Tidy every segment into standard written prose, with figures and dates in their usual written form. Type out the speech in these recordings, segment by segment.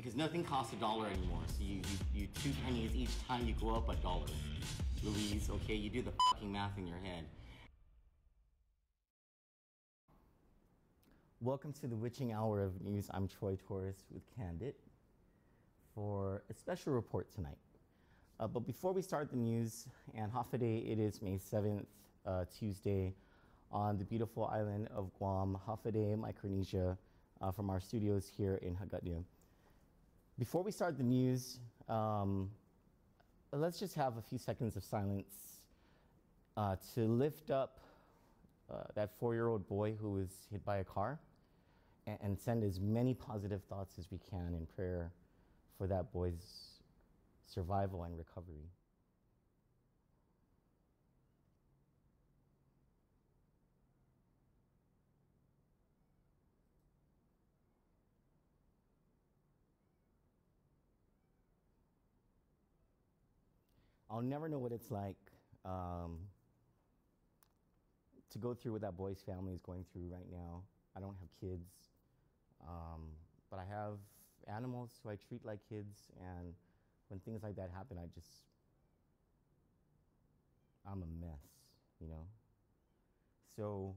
because nothing costs $1 anymore. So you 2 pennies each time you go up $1. Louise, okay, you do the fucking math in your head. Welcome to the witching hour of news. I'm Troy Torres with Candid for a special report tonight. But before we start the news, and Hafaday, it is May 7th, Tuesday, on the beautiful island of Guam, Hafaday, Micronesia, from our studios here in Haggadah. Before we start the news, let's just have a few seconds of silence to lift up that 4-year-old boy who was hit by a car, and send as many positive thoughts as we can in prayer for that boy's survival and recovery. I'll never know what it's like to go through what that boy's family is going through right now. I don't have kids, but I have animals who I treat like kids, and when things like that happen, I'm a mess, you know? So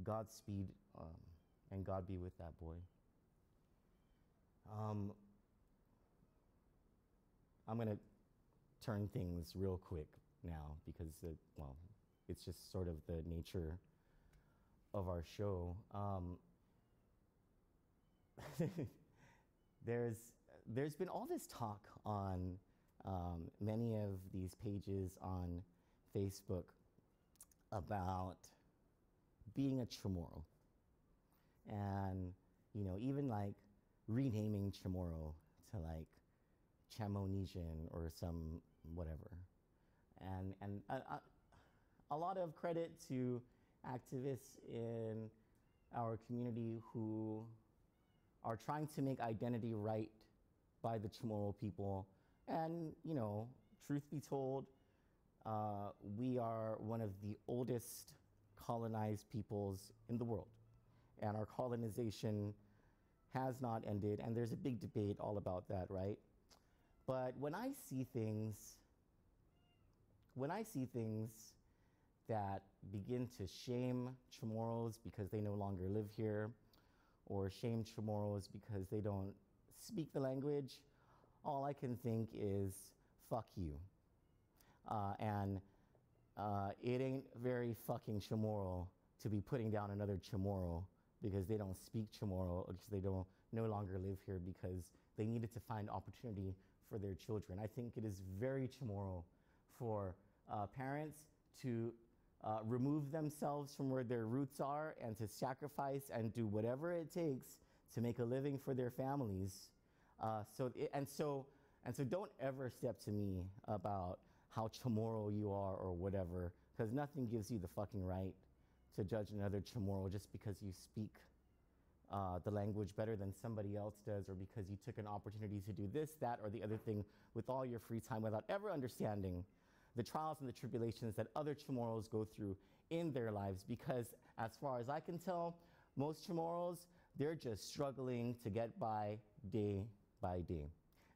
Godspeed, and God be with that boy. I'm gonna turn things real quick now because, well, it's just sort of the nature of our show. There's been all this talk on many of these pages on Facebook about being a Chamorro, and even like renaming Chamorro to like Chamonesian or some whatever, and a lot of credit to activists in our community who are trying to make identity right by the Chamorro people. And truth be told, we are one of the oldest colonized peoples in the world, and our colonization has not ended, and there's a big debate all about that, right? But when I see things that begin to shame Chamorros because they no longer live here, or shame Chamorros because they don't speak the language, all I can think is, fuck you. And it ain't very fucking Chamorro to be putting down another Chamorro because they don't speak Chamorro, or because they don't no longer live here because they needed to find opportunity for their children. I think it is very Chamorro for parents to remove themselves from where their roots are and to sacrifice and do whatever it takes to make a living for their families. So don't ever step to me about how Chamorro you are or whatever, because nothing gives you the fucking right to judge another Chamorro just because you speak the language better than somebody else does, or because you took an opportunity to do this, that, or the other thing with all your free time without ever understanding the trials and the tribulations that other Chamorros go through in their lives. Because as far as I can tell, most Chamorros, they're just struggling to get by day by day.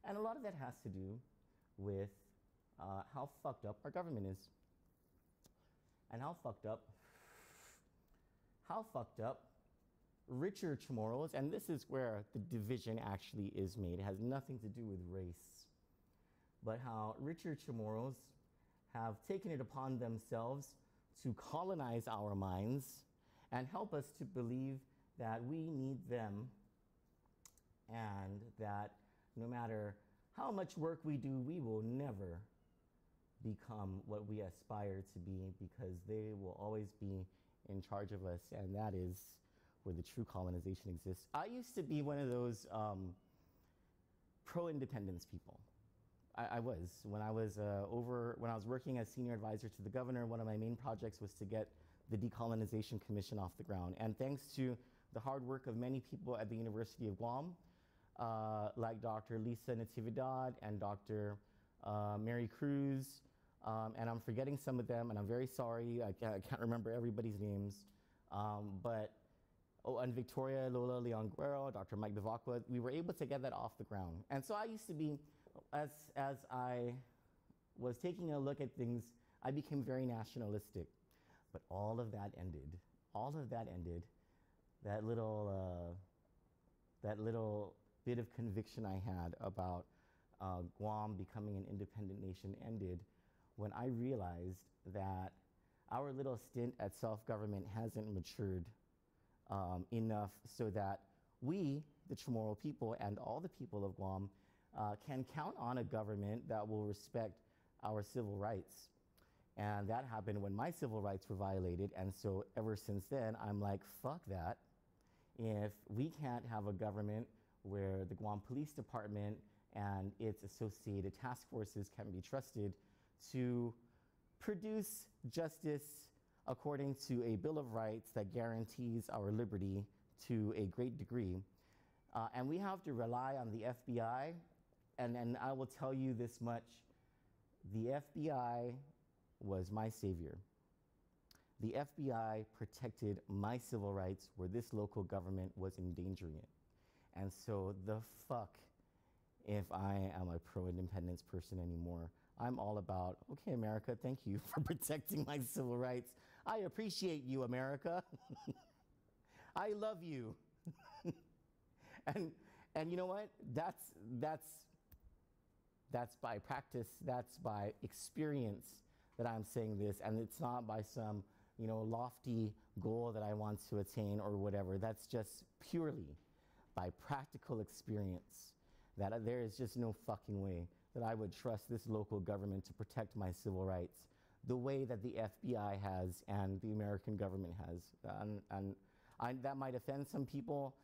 And a lot of that has to do with how fucked up our government is. And how fucked up richer Chamorros, and this is where the division actually is made. It has nothing to do with race, but how richer Chamorros have taken it upon themselves to colonize our minds and help us to believe that we need them, and that no matter how much work we do, we will never become what we aspire to be, because they will always be in charge of us, and that is where the true colonization exists. I used to be one of those pro-independence people. I was. When I was working as senior advisor to the governor, one of my main projects was to get the Decolonization Commission off the ground. And thanks to the hard work of many people at the University of Guam, like Dr. Lisa Natividad and Dr. Mary Cruz, and I'm forgetting some of them, and I'm very sorry, I can't remember everybody's names, but oh, and Victoria Lola Leon Guerrero, Dr. Mike Bivacqua, we were able to get that off the ground. And so I used to be, as I was taking a look at things, I became very nationalistic. But all of that ended. All of that ended. That little bit of conviction I had about Guam becoming an independent nation ended when I realized that our little stint at self-government hasn't matured enough so that we, the Chamorro people, and all the people of Guam can count on a government that will respect our civil rights. And that happened when my civil rights were violated, and so ever since then, I'm like, fuck that. If we can't have a government where the Guam Police Department and its associated task forces can be trusted to produce justice according to a Bill of Rights that guarantees our liberty to a great degree, and we have to rely on the FBI, and I will tell you this much, the FBI was my savior. The FBI protected my civil rights where this local government was endangering it. And so the fuck if I am a pro-independence person anymore. I'm all about, okay, America, thank you for protecting my civil rights. I appreciate you, America. I love you. and you know what? That's by practice, that's by experience that I'm saying this, and it's not by some, you know, lofty goal that I want to attain or whatever. That's just purely by practical experience that there is just no fucking way that I would trust this local government to protect my civil rights the way that the FBI has and the American government has. That might offend some people,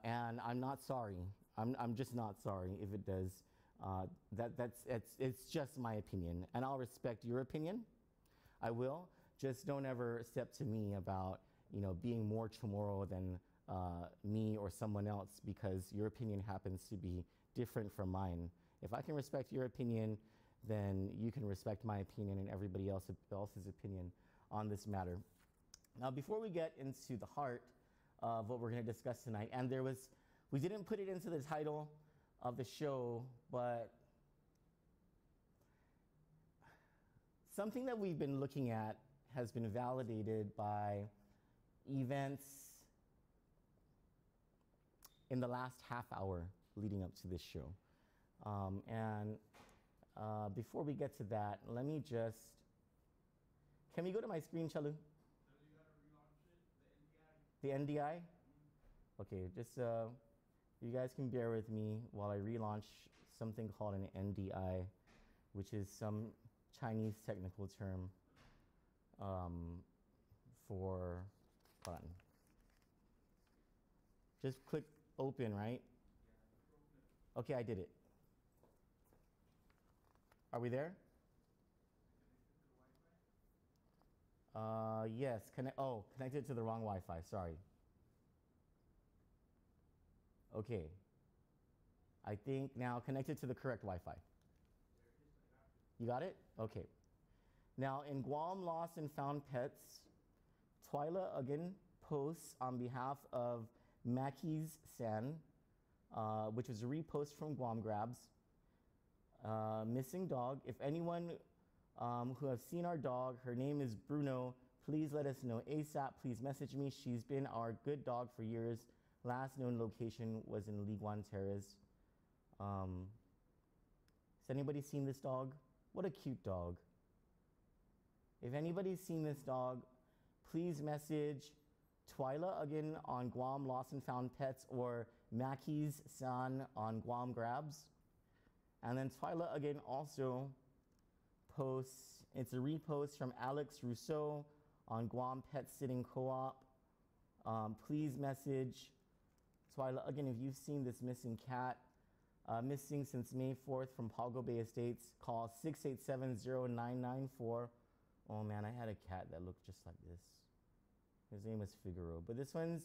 and I'm not sorry. I'm just not sorry if it does. It's just my opinion, and I'll respect your opinion. I will. Just don't ever step to me about, you know, being more Chamorro than me or someone else because your opinion happens to be different from mine. If I can respect your opinion, then you can respect my opinion and everybody else's opinion on this matter. Now, before we get into the heart of what we're going to discuss tonight, and we didn't put it into the title of the show, but something that we've been looking at has been validated by events in the last half hour leading up to this show. Before we get to that, let me just, can we go to my screen, Chalu? The NDI? Okay, just you guys can bear with me while I relaunch something called an NDI, which is some Chinese technical term for, hold on. Just click open, right? Okay, I did it. Are we there? Yes, connected to the wrong Wi-Fi, sorry. Okay. I think now connected to the correct Wi-Fi. You got it? Okay. Now, in Guam Lost and Found Pets, Twyla again posts on behalf of Mackey's San, which was a repost from Guam Grabs. Missing dog. If anyone who has seen our dog, her name is Bruno, please let us know ASAP. Please message me. She's been our good dog for years. Last known location was in Liguan Terrace. Has anybody seen this dog? What a cute dog. If anybody's seen this dog, please message Twyla again on Guam Lost and Found Pets or Mackey's San on Guam Grabs. And then Twyla again also posts, it's a repost from Alex Rousseau on Guam Pet Sitting Co-op. Please message Twyla again if you've seen this missing cat. Missing since May 4th from Pago Bay Estates. Call 687-0994. Oh man, I had a cat that looked just like this. His name was Figaro. But this one's,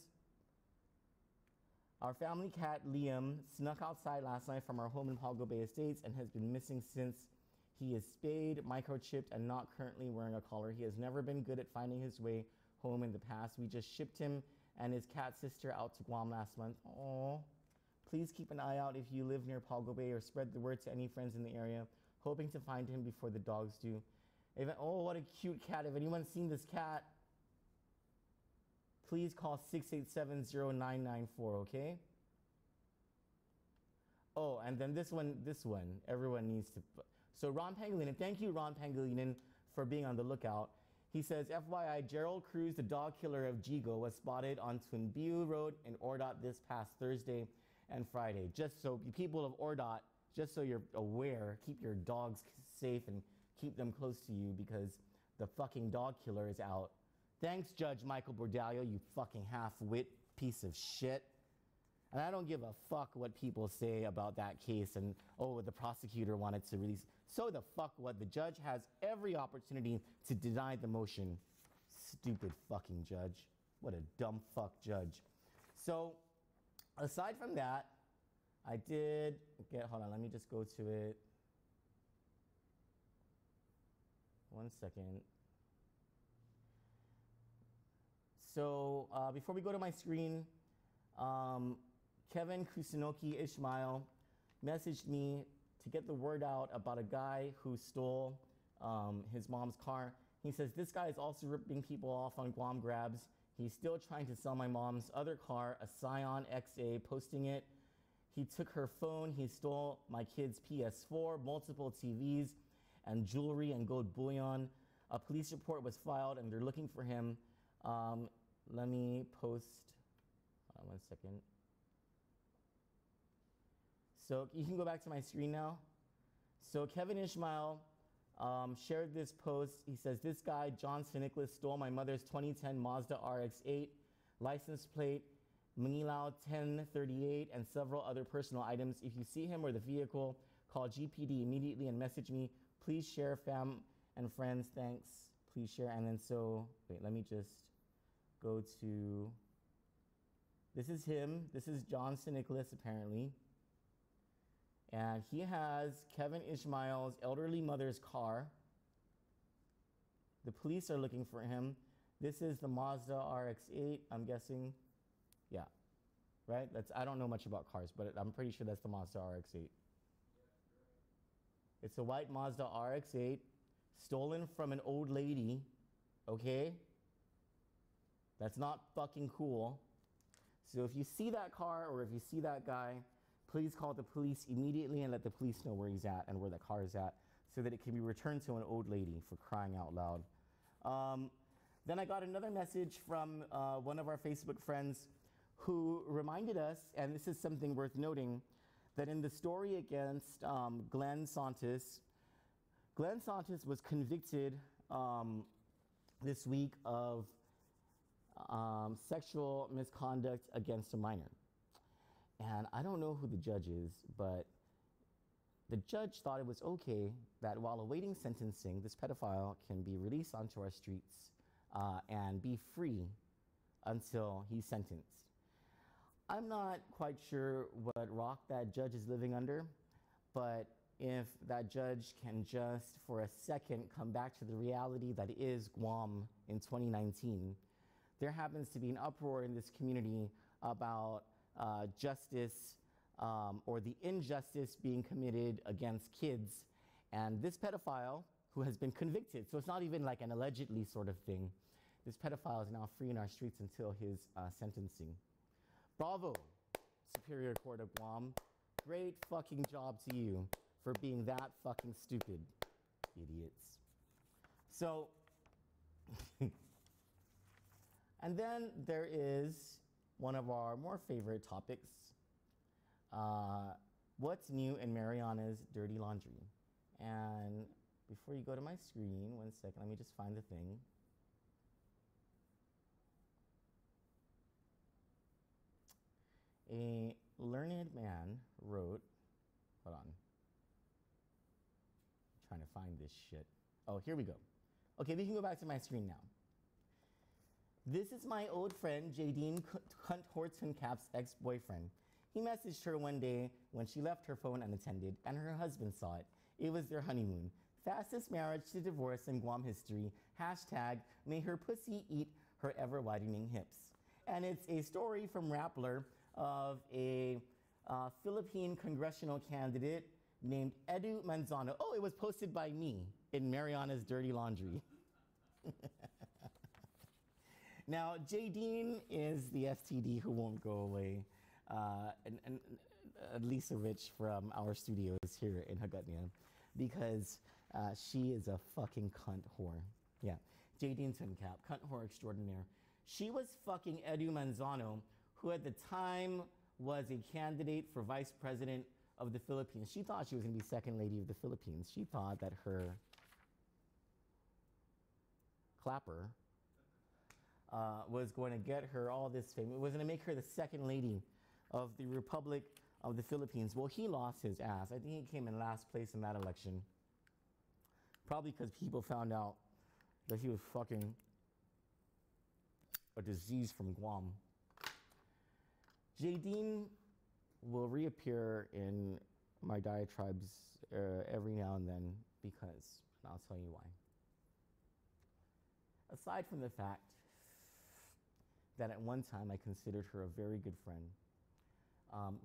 our family cat Liam snuck outside last night from our home in Pago Bay Estates and has been missing since. He is spayed, microchipped, and not currently wearing a collar. He has never been good at finding his way home in the past. We just shipped him and his cat sister out to Guam last month. Aww. Please keep an eye out if you live near Pago Bay or spread the word to any friends in the area, hoping to find him before the dogs do. Oh, what a cute cat. If anyone's seen this cat, please call 687-0994, okay? Oh, and then this one, everyone needs to... So Ron Pangilinan, thank you, Ron Pangilinan, for being on the lookout. He says, FYI, Gerald Cruz, the dog killer of Jigo, was spotted on Twinbiu Road in Ordot this past Thursday and Friday. Just so people of Ordot, just so you're aware, keep your dogs safe and keep them close to you because the fucking dog killer is out. Thanks, Judge Michael Bordallo, you fucking half-wit piece of shit. And I don't give a fuck what people say about that case and, oh, the prosecutor wanted to release. So the fuck what? The judge has every opportunity to deny the motion. Stupid fucking judge. What a dumb fuck judge. So aside from that, I did get, hold on, let me just go to it. 1 second. So before we go to my screen, Kevin Kusunoki Ishmael messaged me to get the word out about a guy who stole his mom's car. He says, this guy is also ripping people off on Guam Grabs. He's still trying to sell my mom's other car, a Scion XA, posting it. He took her phone. He stole my kid's PS4, multiple TVs, and jewelry and gold bullion. A police report was filed, and they're looking for him. Let me post, hold on 1 second. So you can go back to my screen now. So Kevin Ishmael shared this post. He says, this guy, John Sinicklis, stole my mother's 2010 Mazda RX-8, license plate, Manilao 1038, and several other personal items. If you see him or the vehicle, call GPD immediately and message me. Please share, fam and friends, thanks. Please share. And then so, wait, let me just go to, this is him. This is John Sinicklis, apparently. And he has Kevin Ishmael's elderly mother's car. The police are looking for him. This is the Mazda RX-8, I'm guessing. Yeah, right? I don't know much about cars, but I'm pretty sure that's the Mazda RX-8. It's a white Mazda RX-8, stolen from an old lady, okay? That's not fucking cool. So if you see that car or if you see that guy, please call the police immediately and let the police know where he's at and where the car is at so that it can be returned to an old lady, for crying out loud. Then I got another message from one of our Facebook friends who reminded us, and this is something worth noting, that in the story against Glenn Santos was convicted this week of sexual misconduct against a minor. And I don't know who the judge is, but the judge thought it was okay that while awaiting sentencing, this pedophile can be released onto our streets and be free until he's sentenced. I'm not quite sure what rock that judge is living under, but if that judge can just for a second come back to the reality that is Guam in 2019, there happens to be an uproar in this community about justice or the injustice being committed against kids. And this pedophile, who has been convicted, so it's not even like an allegedly sort of thing, this pedophile is now free in our streets until his sentencing. Bravo, Superior Court of Guam. Great fucking job to you for being that fucking stupid, idiots. So, and then there is one of our more favorite topics, what's new in Mariana's dirty laundry? And before you go to my screen, 1 second, let me just find the thing. A learned man wrote, hold on, I'm trying to find this shit. Oh, here we go. Okay, we can go back to my screen now. This is my old friend, Jadine Cunt Hortoncap's ex-boyfriend. He messaged her one day when she left her phone unattended, and her husband saw it. It was their honeymoon. Fastest marriage to divorce in Guam history. Hashtag, may her pussy eat her ever-widening hips. And it's a story from Rappler of a Philippine congressional candidate named Edu Manzano. Oh, it was posted by me in Mariana's Dirty Laundry. Now, Jadine is the STD who won't go away. And Lisa Rich from our studios here in Hagåtña, because she is a fucking cunt whore. Yeah, Jadine Tuncap, cunt whore extraordinaire. She was fucking Edu Manzano, who at the time was a candidate for vice president of the Philippines. She thought she was going to be second lady of the Philippines. She thought that her clapper was going to get her all this fame. It was going to make her the second lady of the Republic of the Philippines. Well, he lost his ass. I think he came in last place in that election. Probably because people found out that he was fucking a disease from Guam. Jadine will reappear in my diatribes every now and then because, and I'll tell you why. Aside from the fact that at one time I considered her a very good friend,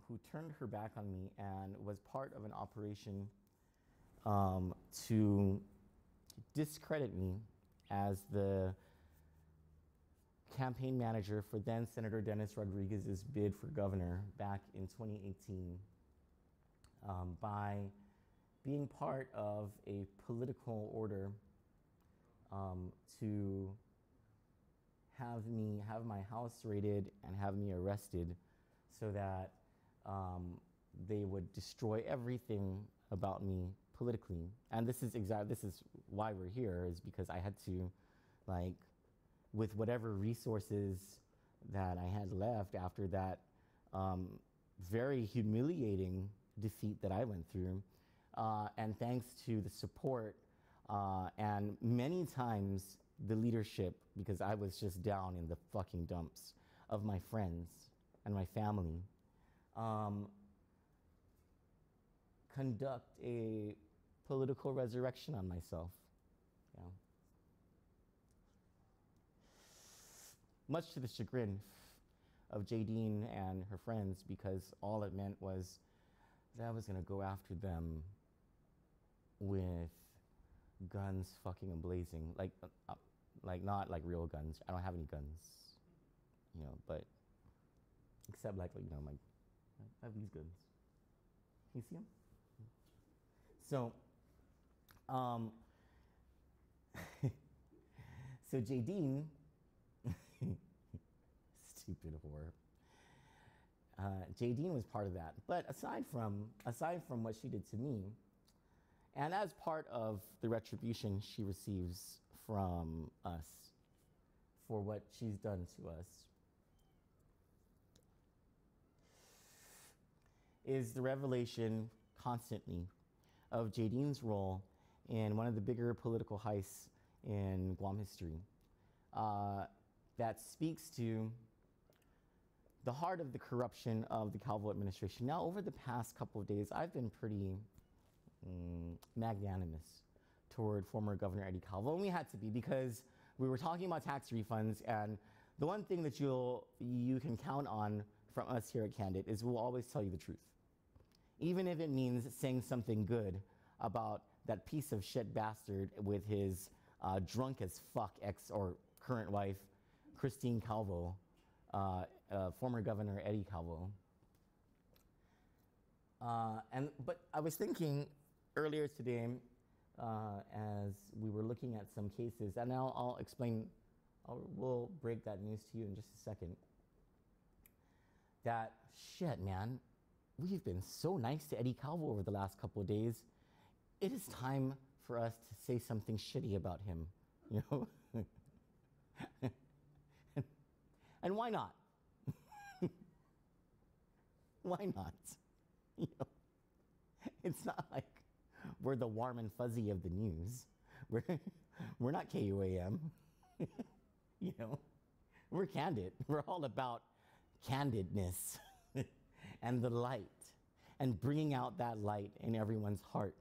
who turned her back on me and was part of an operation to discredit me as the campaign manager for then Senator Dennis Rodriguez's bid for governor back in 2018 by being part of a political order to have my house raided and have me arrested so that they would destroy everything about me politically. And this is why we're here, is because I had to, like, with whatever resources that I had left after that very humiliating defeat that I went through, and thanks to the support and many times the leadership, because I was just down in the fucking dumps, of my friends and my family, conduct a political resurrection on myself. Yeah. Much to the chagrin of Jadine and her friends, because all it meant was that I was going to go after them with guns fucking ablazing. Like not like real guns. I don't have any guns, you know, but except like you know, I have these guns. Can you see them? So, so Jadine, stupid whore. Jadine was part of that. But aside from what she did to me, and as part of the retribution she receives from us for what she's done to us, is the revelation constantly of Jadine's role in one of the bigger political heists in Guam history that speaks to the heart of the corruption of the Calvo administration. Now, over the past couple of days, I've been pretty magnanimous toward former Governor Eddie Calvo, and we had to be, because we were talking about tax refunds, and the one thing that you can count on from us here at Candid is we'll always tell you the truth. Even if it means saying something good about that piece of shit bastard with his drunk as fuck ex or current wife, Christine Calvo, former Governor Eddie Calvo. But I was thinking earlier today, as we were looking at some cases, and now I'll explain, we'll break that news to you in just a second, that shit, man, we've been so nice to Eddie Calvo over the last couple of days. It is time for us to say something shitty about him, you know? And why not? Why not? You know, it's not like we're the warm and fuzzy of the news. We're not KUAM. You know, we're candid. We're all about candidness and the light, and bringing out that light in everyone's heart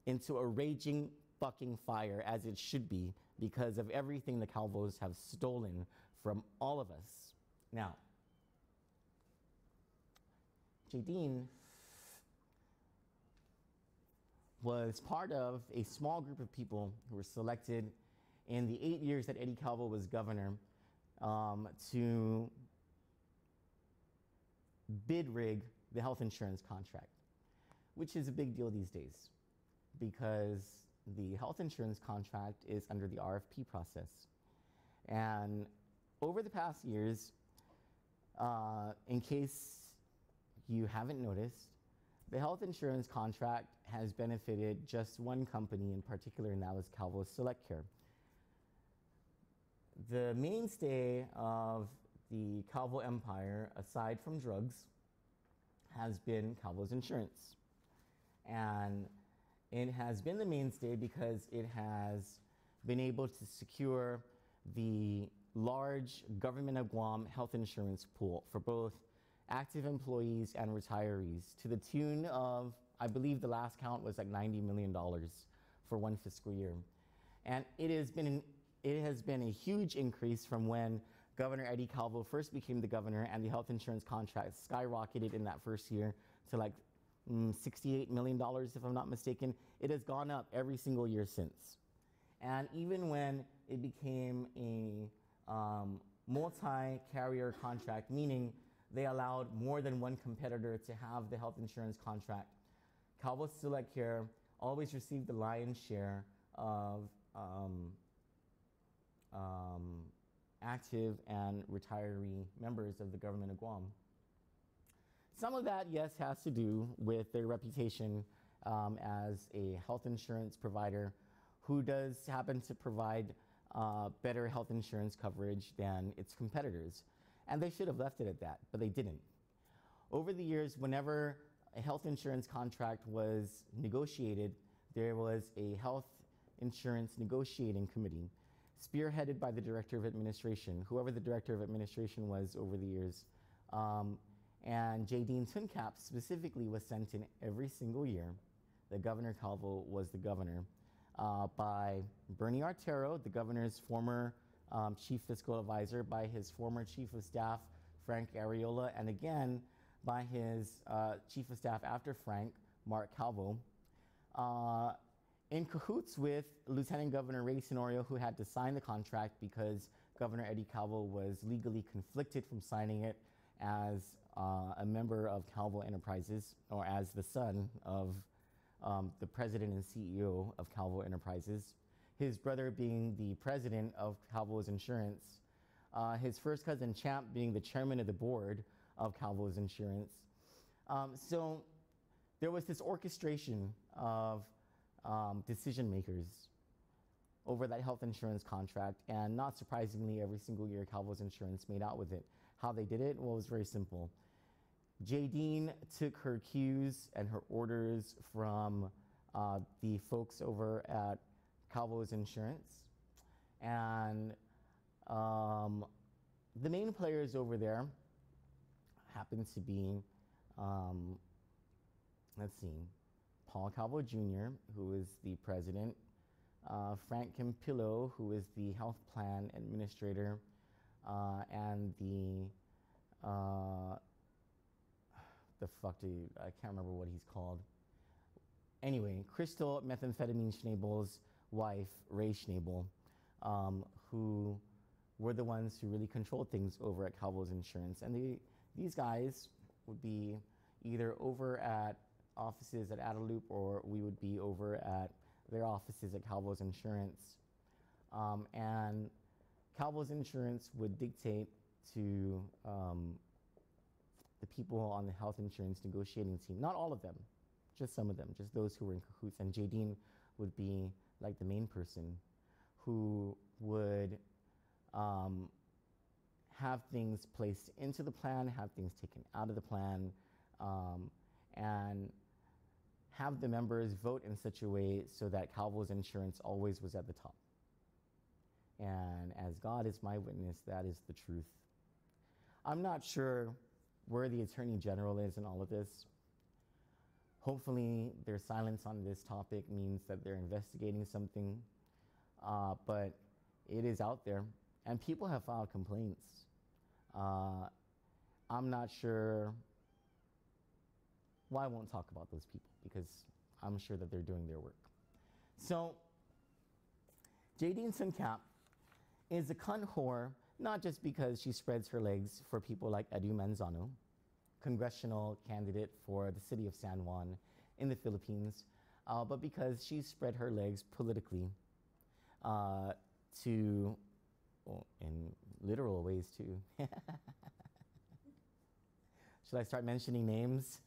into a raging fucking fire, as it should be, because of everything the Calvos have stolen from all of us Now, Jadine was part of a small group of people who were selected in the 8 years that Eddie Calvo was governor to bid rig the health insurance contract, which is a big deal these days because the health insurance contract is under the RFP process. And over the past years, in case you haven't noticed, the health insurance contract has benefited just one company in particular, and that was Calvo Select Care. The mainstay of the Calvo empire, aside from drugs, has been Calvo's insurance. And it has been the mainstay because it has been able to secure the large government of Guam health insurance pool for both active employees and retirees to the tune of, I believe the last count was like $90 million for one fiscal year. And it has been a huge increase from when Governor Eddie Calvo first became the governor and the health insurance contract skyrocketed in that first year to like $68 million, if I'm not mistaken. It has gone up every single year since. And even when it became a multi-carrier contract, meaning they allowed more than one competitor to have the health insurance contract, Calvo Select Care always received the lion's share of active and retiree members of the government of Guam. Some of that, yes, has to do with their reputation as a health insurance provider who does happen to provide better health insurance coverage than its competitors. And they should have left it at that, but they didn't. Over the years, whenever a health insurance contract was negotiated, there was a health insurance negotiating committee spearheaded by the director of administration, whoever the director of administration was over the years. And Jadine Tuncap specifically was sent in every single year that Governor Calvo was the governor by Bernie Artero, the governor's former chief fiscal advisor, by his former chief of staff, Frank Ariola, and again by his chief of staff after Frank, Mark Calvo, in cahoots with Lieutenant Governor Ray Tenorio, who had to sign the contract because Governor Eddie Calvo was legally conflicted from signing it as a member of Calvo Enterprises, or as the son of the president and CEO of Calvo Enterprises, his brother being the president of Calvo's Insurance, his first cousin Champ being the chairman of the board of Calvo's Insurance. So there was this orchestration of decision makers over that health insurance contract, and not surprisingly, every single year Calvo's Insurance made out with it. How they did it? Well, it was very simple. Jadine took her cues and her orders from the folks over at Calvo's Insurance, and the main players over there happened to be, let's see, Paul Calvo Jr., who is the president, Frank Campillo, who is the health plan administrator, and I can't remember what he's called. Anyway, Crystal Methamphetamine Schnabel's wife, Ray Schnabel, who were the ones who really controlled things over at Calvo's Insurance. And these guys would be either over at offices at Adelup, or we would be over at their offices at Calvo's Insurance. And Calvo's Insurance would dictate to the people on the health insurance negotiating team, not all of them, just some of them, just those who were in cahoots. And Jadine would be like the main person who would have things placed into the plan, have things taken out of the plan, and have the members vote in such a way so that Calvo's Insurance always was at the top. And as God is my witness, that is the truth. I'm not sure where the Attorney General is in all of this. Hopefully their silence on this topic means that they're investigating something, but it is out there, and people have filed complaints I'm not sure. Well, I won't talk about those people because I'm sure that they're doing their work. So, Jadine Suncap is a cunt whore, not just because she spreads her legs for people like Edu Manzano, congressional candidate for the city of San Juan in the Philippines, but because she spread her legs politically to, well, in literal ways too. Should I start mentioning names?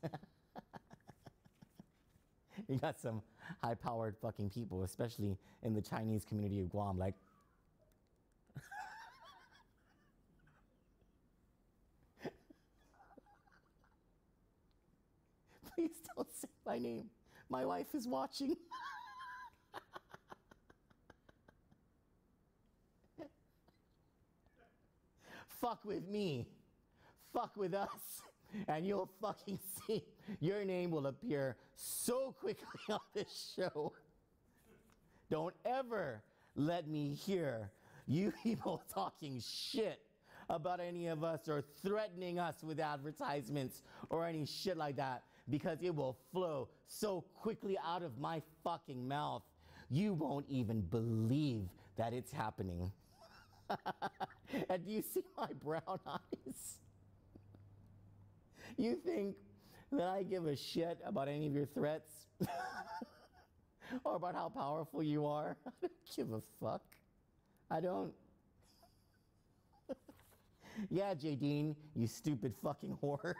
You got some high-powered fucking people, especially in the Chinese community of Guam, like, please don't say my name. My wife is watching. Fuck with me. Fuck with us. And you'll fucking see your name will appear so quickly on this show. Don't ever let me hear you people talking shit about any of us or threatening us with advertisements or any shit like that, because it will flow so quickly out of my fucking mouth. You won't even believe that it's happening. And do you see my brown eyes? You think that I give a shit about any of your threats? Or about how powerful you are? I don't give a fuck. I don't. Yeah, Jadine, you stupid fucking whore.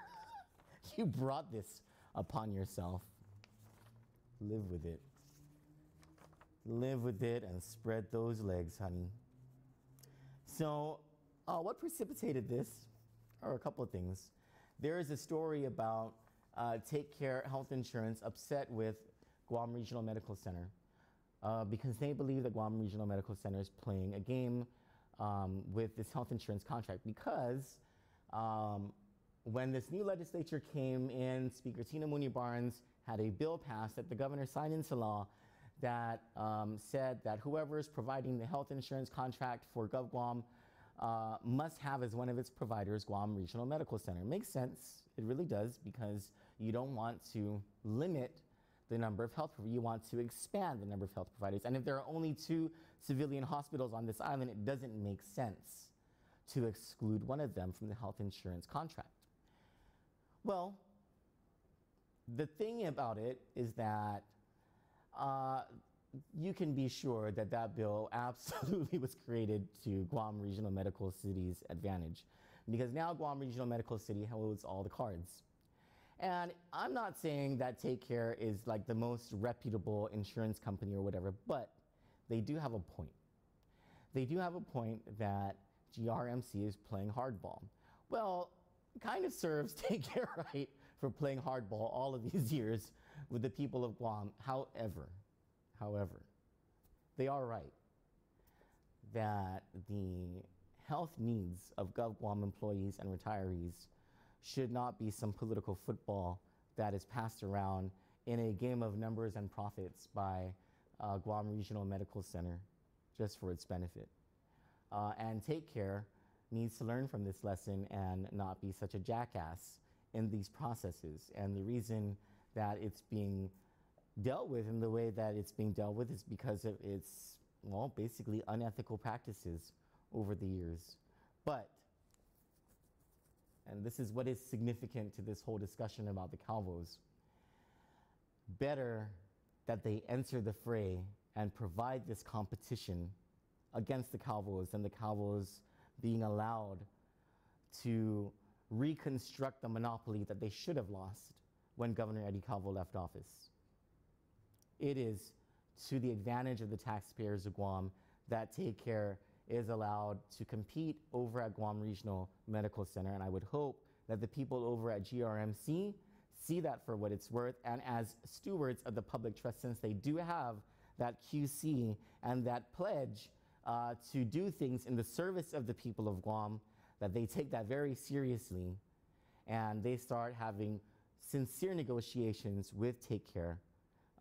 You brought this upon yourself. Live with it. Live with it and spread those legs, honey. So, what precipitated this are a couple of things. There is a story about Take Care Health Insurance upset with Guam Regional Medical Center because they believe that Guam Regional Medical Center is playing a game with this health insurance contract, because when this new legislature came in, Speaker Tina Mooney Barnes had a bill passed that the governor signed into law that said that whoever is providing the health insurance contract for GovGuam must have as one of its providers Guam Regional Medical Center. Makes sense. It really does, because you don't want to limit the number of health providers. You want to expand the number of health providers. And if there are only 2 civilian hospitals on this island, it doesn't make sense to exclude one of them from the health insurance contract. Well, the thing about it is that you can be sure that that bill absolutely was created to Guam Regional Medical City's advantage, because now Guam Regional Medical City holds all the cards. And I'm not saying that Take Care is like the most reputable insurance company or whatever, but they do have a point. They do have a point that GRMC is playing hardball. Well, kind of serves Take Care right for playing hardball all of these years with the people of Guam. However, they are right that the health needs of GovGuam employees and retirees should not be some political football that is passed around in a game of numbers and profits by Guam Regional Medical Center just for its benefit. And Take Care needs to learn from this lesson and not be such a jackass in these processes. And the reason that it's being dealt with in the way that it's being dealt with is because of its, well, basically unethical practices over the years. But, and this is what is significant to this whole discussion about the Calvos, better that they enter the fray and provide this competition against the Calvos than the Calvos being allowed to reconstruct the monopoly that they should have lost when Governor Eddie Calvo left office. It is to the advantage of the taxpayers of Guam that Take Care is allowed to compete over at Guam Regional Medical Center, and I would hope that the people over at GRMC see that for what it's worth, and as stewards of the public trust, since they do have that QC and that pledge to do things in the service of the people of Guam, that they take that very seriously and they start having sincere negotiations with Take Care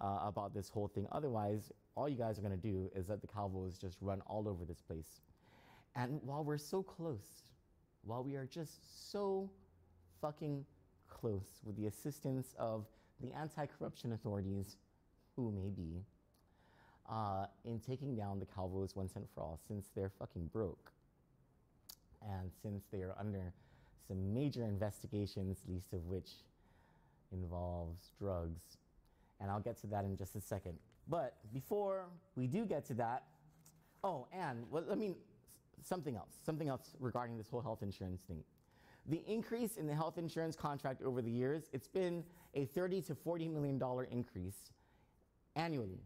about this whole thing. Otherwise, all you guys are going to do is let the Calvos just run all over this place. And while we're so close while we are just so fucking close with the assistance of the anti-corruption authorities, who may be, in taking down the Calvos once and for all, since they're fucking broke. And since they are under some major investigations, least of which involves drugs. And I'll get to that in just a second. But before we do get to that, oh, and something else regarding this whole health insurance thing. The increase in the health insurance contract over the years, it's been a $30 to $40 million increase annually.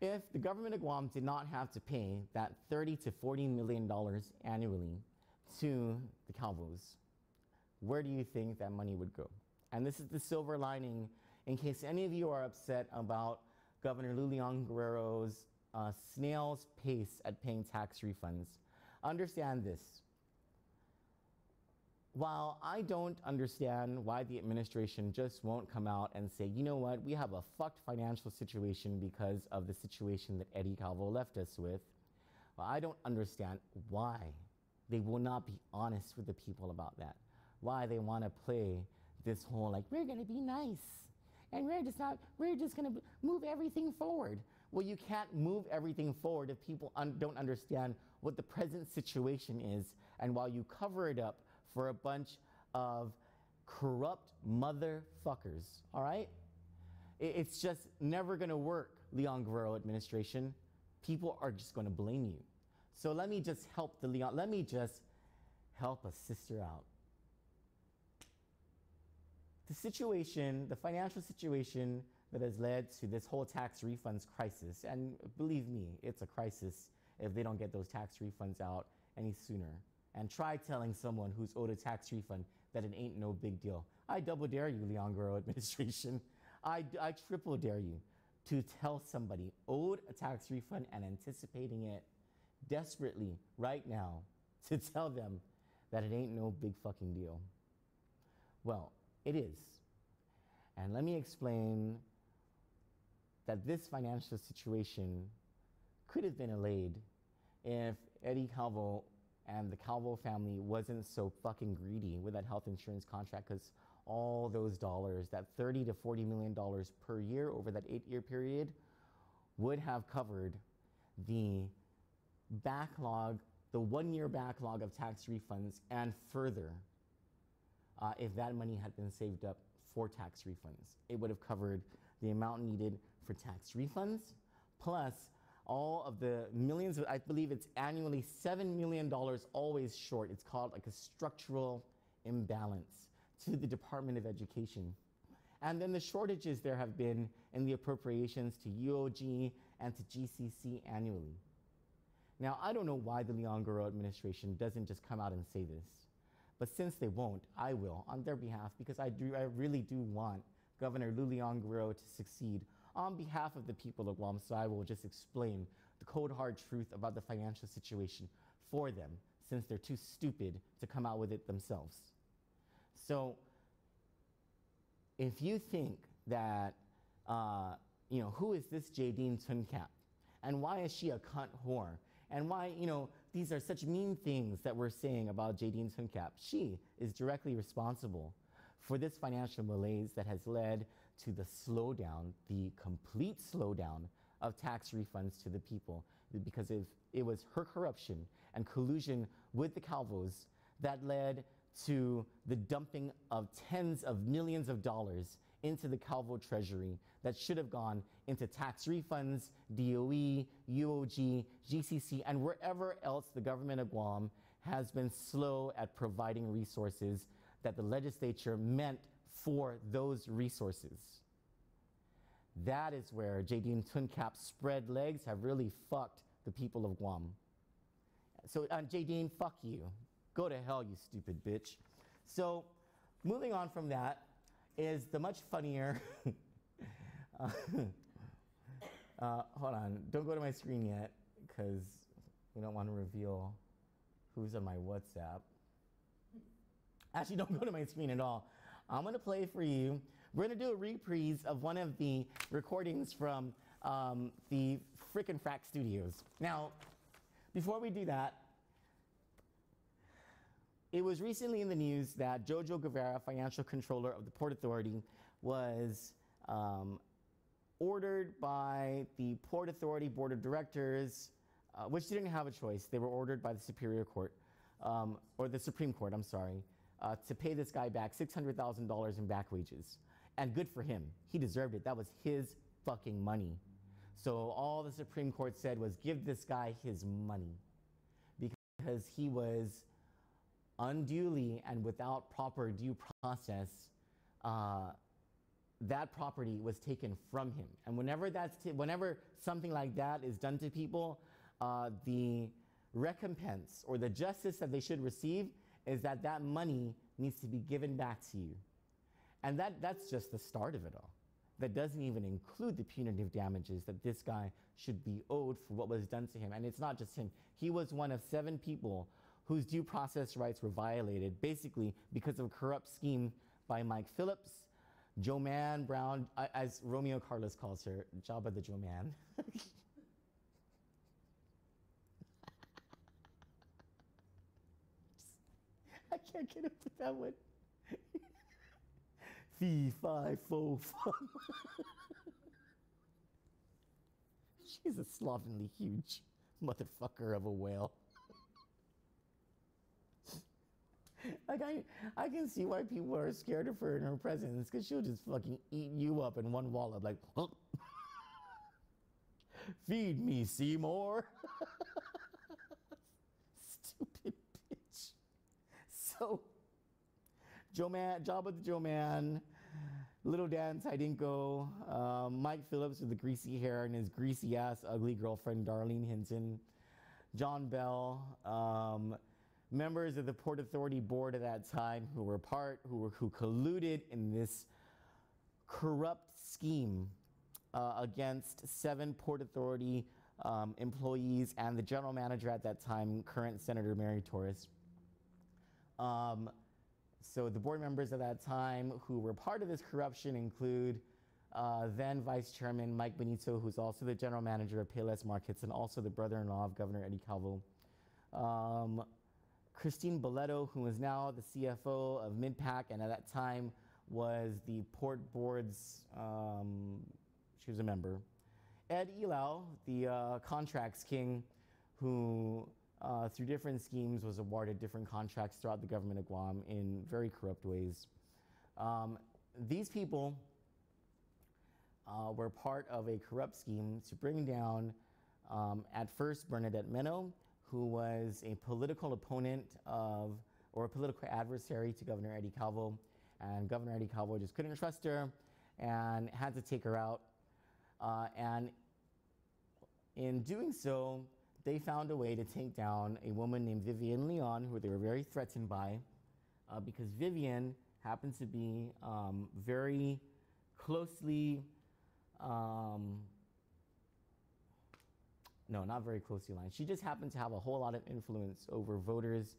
If the government of Guam did not have to pay that $30 to $40 million annually to the Calvos, where do you think that money would go? And this is the silver lining in case any of you are upset about Governor Lulian Guerrero's snail's pace at paying tax refunds. Understand this. While I don't understand why the administration just won't come out and say, you know what, we have a fucked financial situation because of the situation that Eddie Calvo left us with, well, I don't understand why they will not be honest with the people about that. Why they want to play this whole, like, we're going to be nice, and we're just going to move everything forward. Well, you can't move everything forward if people don't understand what the present situation is, and while you cover it up for a bunch of corrupt motherfuckers, all right? It's just never gonna work, Leon Guerrero administration. People are just gonna blame you. So let me just help help a sister out. The situation, the financial situation that has led to this whole tax refunds crisis, and believe me, it's a crisis if they don't get those tax refunds out any sooner. And try telling someone who's owed a tax refund that it ain't no big deal. I double dare you, Leon Guerrero administration. I triple dare you to tell somebody owed a tax refund and anticipating it desperately right now to tell them that it ain't no big fucking deal. Well, it is. And let me explain that this financial situation could have been allayed if Eddie Calvo and the Calvo family wasn't so fucking greedy with that health insurance contract, because all those dollars, that $30 to $40 million per year over that 8-year period, would have covered the backlog, the 1-year backlog of tax refunds, and further, if that money had been saved up for tax refunds. It would have covered the amount needed for tax refunds, plus all of the millions, I believe it's annually $7 million always short. It's called like a structural imbalance to the Department of Education. And then the shortages there have been in the appropriations to UOG and to GCC annually. Now, I don't know why the Leon Guerrero administration doesn't just come out and say this, but since they won't, I will on their behalf, because I really do want Governor Lulian Guerrero to succeed on behalf of the people of Guam. So I will just explain the cold hard truth about the financial situation for them, since they're too stupid to come out with it themselves. So if you think that, who is this Jadine Tuncap? And why is she a cunt whore? And why, these are such mean things that we're saying about Jadine Tuncap. She is directly responsible for this financial malaise that has led to the slowdown, the complete slowdown of tax refunds to the people, because it was her corruption and collusion with the Calvos that led to the dumping of tens of millions of dollars into the Calvo treasury that should have gone into tax refunds, DOE, UOG, GCC, and wherever else the government of Guam has been slow at providing resources that the legislature meant for those resources. That is where Jadine Tuncap's spread legs have really fucked the people of Guam. So Jadine, fuck you. Go to hell, you stupid bitch. So moving on from that is the much funnier, hold on, don't go to my screen yet, because we don't want to reveal who's on my WhatsApp. Actually, don't go to my screen at all. I'm gonna play for you. We're gonna do a reprise of one of the recordings from the frickin' Frack studios. Now, before we do that, It was recently in the news that Jojo Guevara, financial controller of the Port Authority, was ordered by the Port Authority Board of Directors, which didn't have a choice. They were ordered by the Superior Court, or the Supreme Court, I'm sorry, to pay this guy back $600,000 in back wages. And good for him. He deserved it. That was his fucking money. So all the Supreme Court said was give this guy his money, because he was unduly and without proper due process, that property was taken from him. And whenever something like that is done to people, the recompense or the justice that they should receive is that that money needs to be given back to you. And that's just the start of it all. That doesn't even include the punitive damages that this guy should be owed for what was done to him. And it's not just him. He was one of 7 people whose due process rights were violated, basically because of a corrupt scheme by Mike Phillips, Joanne Brown, as Romeo Carlos calls her, Jabba the Joanne. I can't get up with that one. Fee, fi, fo, fum. She's a slovenly, huge motherfucker of a whale. Like I can see why people are scared of her in her presence, because she'll just fucking eat you up in one wallop, like, oh. Feed me, Seymour. Stupid bitch. So, Jabba the Joe Man, Little Dan Tidinko, Mike Phillips with the greasy hair and his greasy ass ugly girlfriend Darlene Hinton, John Bell, members of the Port Authority Board at that time who colluded in this corrupt scheme against 7 Port Authority employees and the general manager at that time, current Senator Mary Torres. So the board members at that time who were part of this corruption include then Vice Chairman Mike Benito, who's also the general manager of Payless Markets and also the brother-in-law of Governor Eddie Calvo. Christine Boletto, who is now the CFO of MidPac and at that time was the Port Board's, she was a member. Ed Elau, the contracts king, who through different schemes was awarded different contracts throughout the government of Guam in very corrupt ways. These people were part of a corrupt scheme to bring down, at first, Bernadette Meno, who was a political opponent of, or a political adversary to Governor Eddie Calvo. And Governor Eddie Calvo just couldn't trust her and had to take her out. And in doing so, they found a way to take down a woman named Vivian Leon, who they were very threatened by, because Vivian happens to be very closely, no, not very closely aligned. She just happened to have a whole lot of influence over voters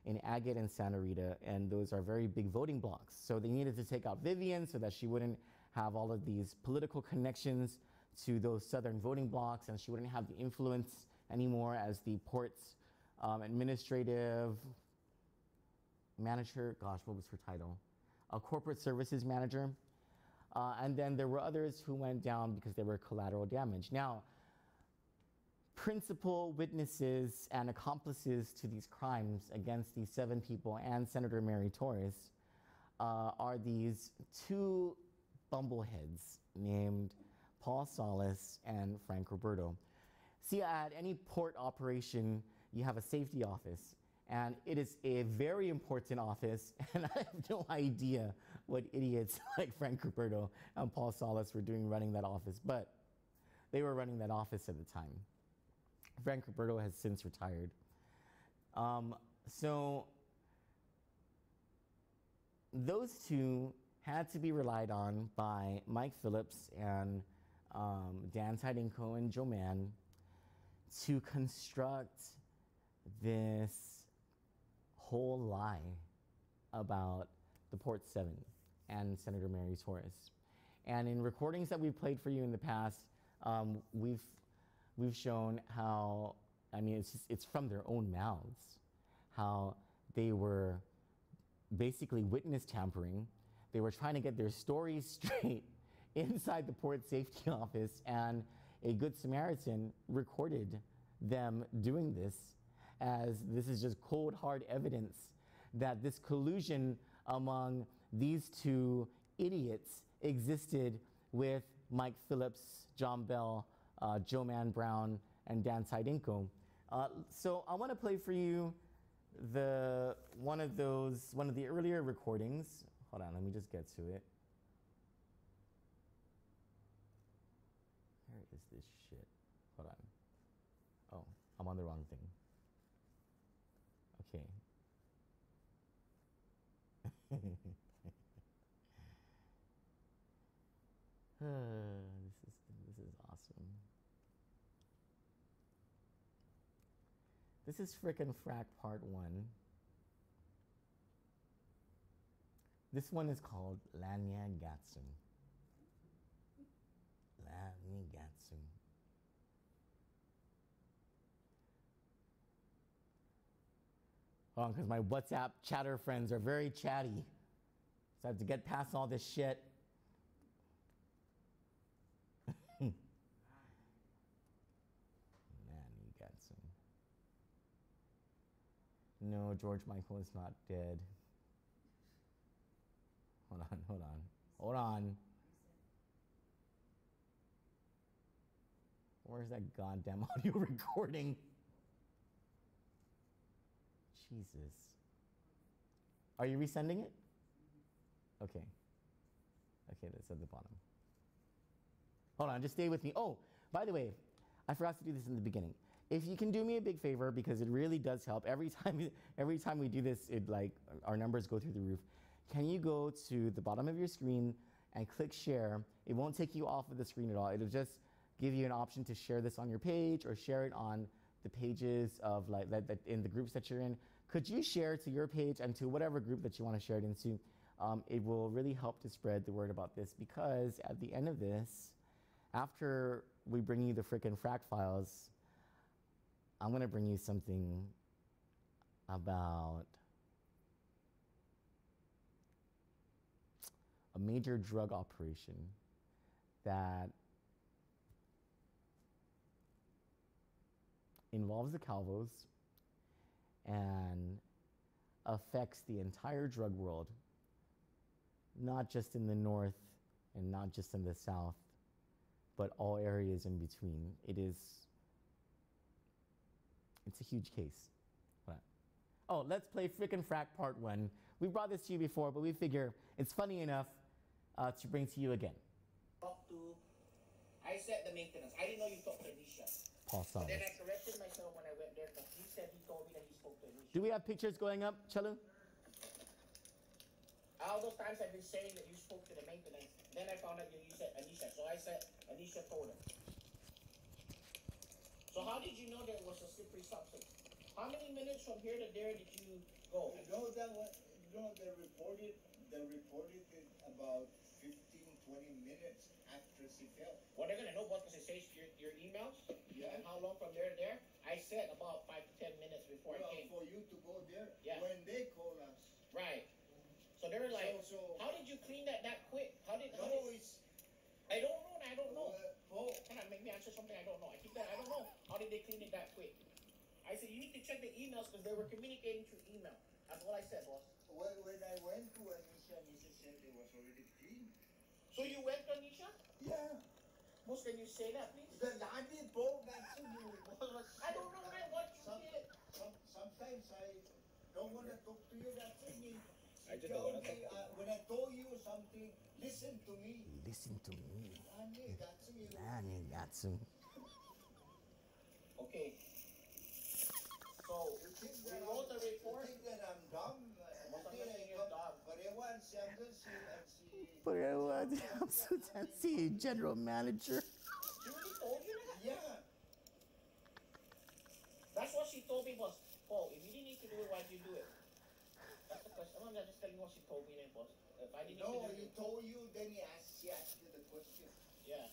in Agate and Santa Rita, and those are very big voting blocks. So they needed to take out Vivian so that she wouldn't have all of these political connections to those southern voting blocks, and she wouldn't have the influence anymore as the port's administrative manager. Gosh, what was her title? A corporate services manager. And then there were others who went down because they were collateral damage. Now, principal witnesses and accomplices to these crimes against these 7 people and Senator Mary Torres are these 2 bumbleheads named Paul Salas and Frank Roberto. See, at any port operation, you have a safety office, and it is a very important office, and I have no idea what idiots like Frank Roberto and Paul Salas were doing running that office, but they were running that office at the time. Frank Roberto has since retired. So those 2 had to be relied on by Mike Phillips and Dan Tidinko and Joe Mann to construct this whole lie about the Port 7 and Senator Mary Torres. And in recordings that we've played for you in the past, we've shown how, I mean, it's from their own mouths, how they were basically witness tampering. They were trying to get their stories straight inside the port safety office, and a Good Samaritan recorded them doing this, as this is just cold, hard evidence that this collusion among these two idiots existed with Mike Phillips, John Bell, Joe Man Brown, and Dan Sidenko. So I want to play for you one of the earlier recordings. Hold on, let me just get to it. Where is this shit? Hold on. Oh, I'm on the wrong thing. Okay. This is awesome. This is frickin' Frack Part 1. This one is called Lanya Gatsu. Lanya Gatsu. Oh, because my WhatsApp chatter friends are very chatty. So I have to get past all this shit. Lanya Gatsu. No, George Michael is not dead. Hold on. Where's that goddamn audio recording? Jesus. Are you resending it? Okay. Okay, that's at the bottom. Hold on, just stay with me. Oh, by the way, I forgot to do this in the beginning. If you can do me a big favor, because it really does help. Every time we do this, our numbers go through the roof. Can you go to the bottom of your screen and click share? It won't take you off of the screen at all. It'll just give you an option to share this on your page or share it on the pages of that in the groups that you're in. Could you share to your page and to whatever group that you want to share it into? It will really help to spread the word about this, because at the end of this, after we bring you the frickin' Frack files, I'm going to bring you something about a major drug operation that involves the Calvos and affects the entire drug world, not just in the north and not just in the south, but all areas in between. It's a huge case. What? Oh, let's play frickin' Frack Part 1. We brought this to you before, but we figure it's funny enough to bring to you again. I said the maintenance. I didn't know you talked to Anisha. Paul Thomas. Then I corrected myself when I went there, but he said he told me that he spoke to Anisha. Do we have pictures going up, Chelu? All those times I've been saying that you spoke to the maintenance. Then I found out you said Anisha. So I said Anisha told him. So how did you know there was a slippery substance? How many minutes from here to there did you go? They reported it about 15, 20 minutes after she fell. Well, they're gonna know what, because it says your emails. Yeah. And how long from there to there? I said about 5 to 10 minutes before I came. For you to go there. Yeah. When they call us. Right. So they were like, So how did you clean that quick? I don't know. Can I make me answer something I don't know? I don't know. How did they clean it that quick? I said, you need to check the emails, because they were communicating through email. That's what I said, boss. When I went to Anisha said it was already clean. So you went to Anisha? Yeah. Boss, can you say that, please? I did both. That's you. I don't know, man, what you did. Sometimes I don't want to talk to you. That's me. I just don't want to talk to you. When I told you something, listen to me. Listen to me. That's me. Lanya Gatsu. Okay. So, we wrote the report. You think that I'm dumb? General manager. She really told you that? Yeah. That's what she told me, boss. Paul, if you didn't need to do it, why'd you do it? That's the question. I'm just telling you what she told me then, boss. If I didn't need to do it. He told you, then she asked you the question. Yeah.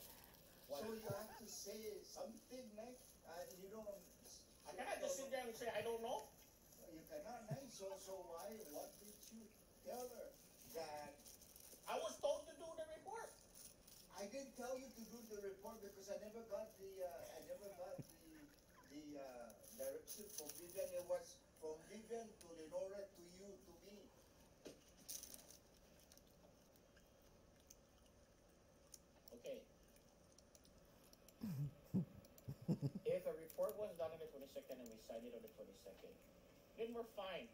So you have to say something, like, you don't. I cannot just sit there and say, I don't know. You cannot nice. So why? What did you tell her? That I was told to do the report. I didn't tell you to do the report because I never got the direction from Vivian. It was from Vivian to Lenora to you to me. Okay. If a report was done on the 22nd and we signed it on the 22nd, then we're fine.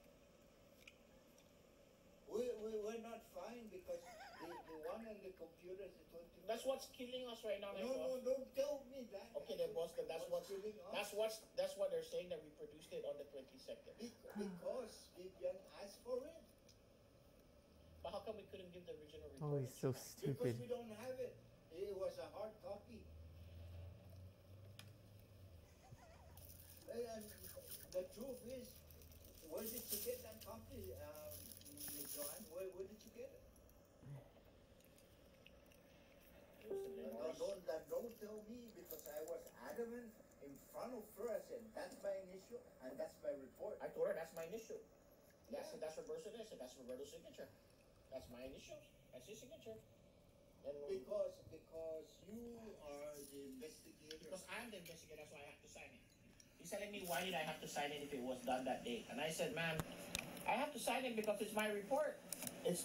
We're not fine because the one on the computer is the 20. That's what's killing us right now, No, don't tell me that. Okay, then, boss. Then that's what killing us. that's what they're saying, that we produced it on the 22nd. Because Vivian asked for it. But how come we couldn't give the original Oh, report? he's so Because stupid. we don't have it. It was a hard copy. And the truth is, where did you get that copy, Miss Joanne? Where did you get it? Don't tell me, because I was adamant in front of her. I said, that's my initial and that's my report. I told her that's my initial. That's Roberto's this, and that's Roberto's signature. That's my initials. That's his signature. And Because you are the investigator. because I'm the investigator, that's why I have to sign it. He's telling me, why did I have to sign it if it was done that day? And I said, man, I have to sign it because it's my report. It's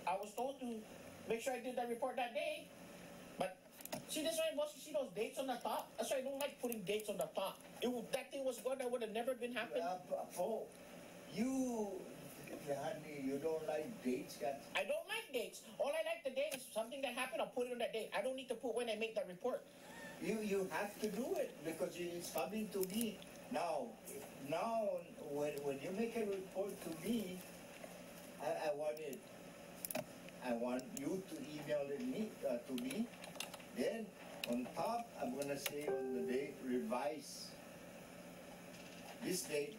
I was told to make sure I did that report that day. But see, that's why, boss, you see those dates on the top? That's why I don't like putting dates on the top. That thing was good, that would have never been happened. Paul, honey, you don't like dates, God. I don't like dates. All I like the date is something that happened, I'll put it on that date. I don't need to put when I make that report. You have to do it because it's coming to me. Now, when you make a report to me, I want you to email it to me. Then on top, I'm gonna say on the date, revise this date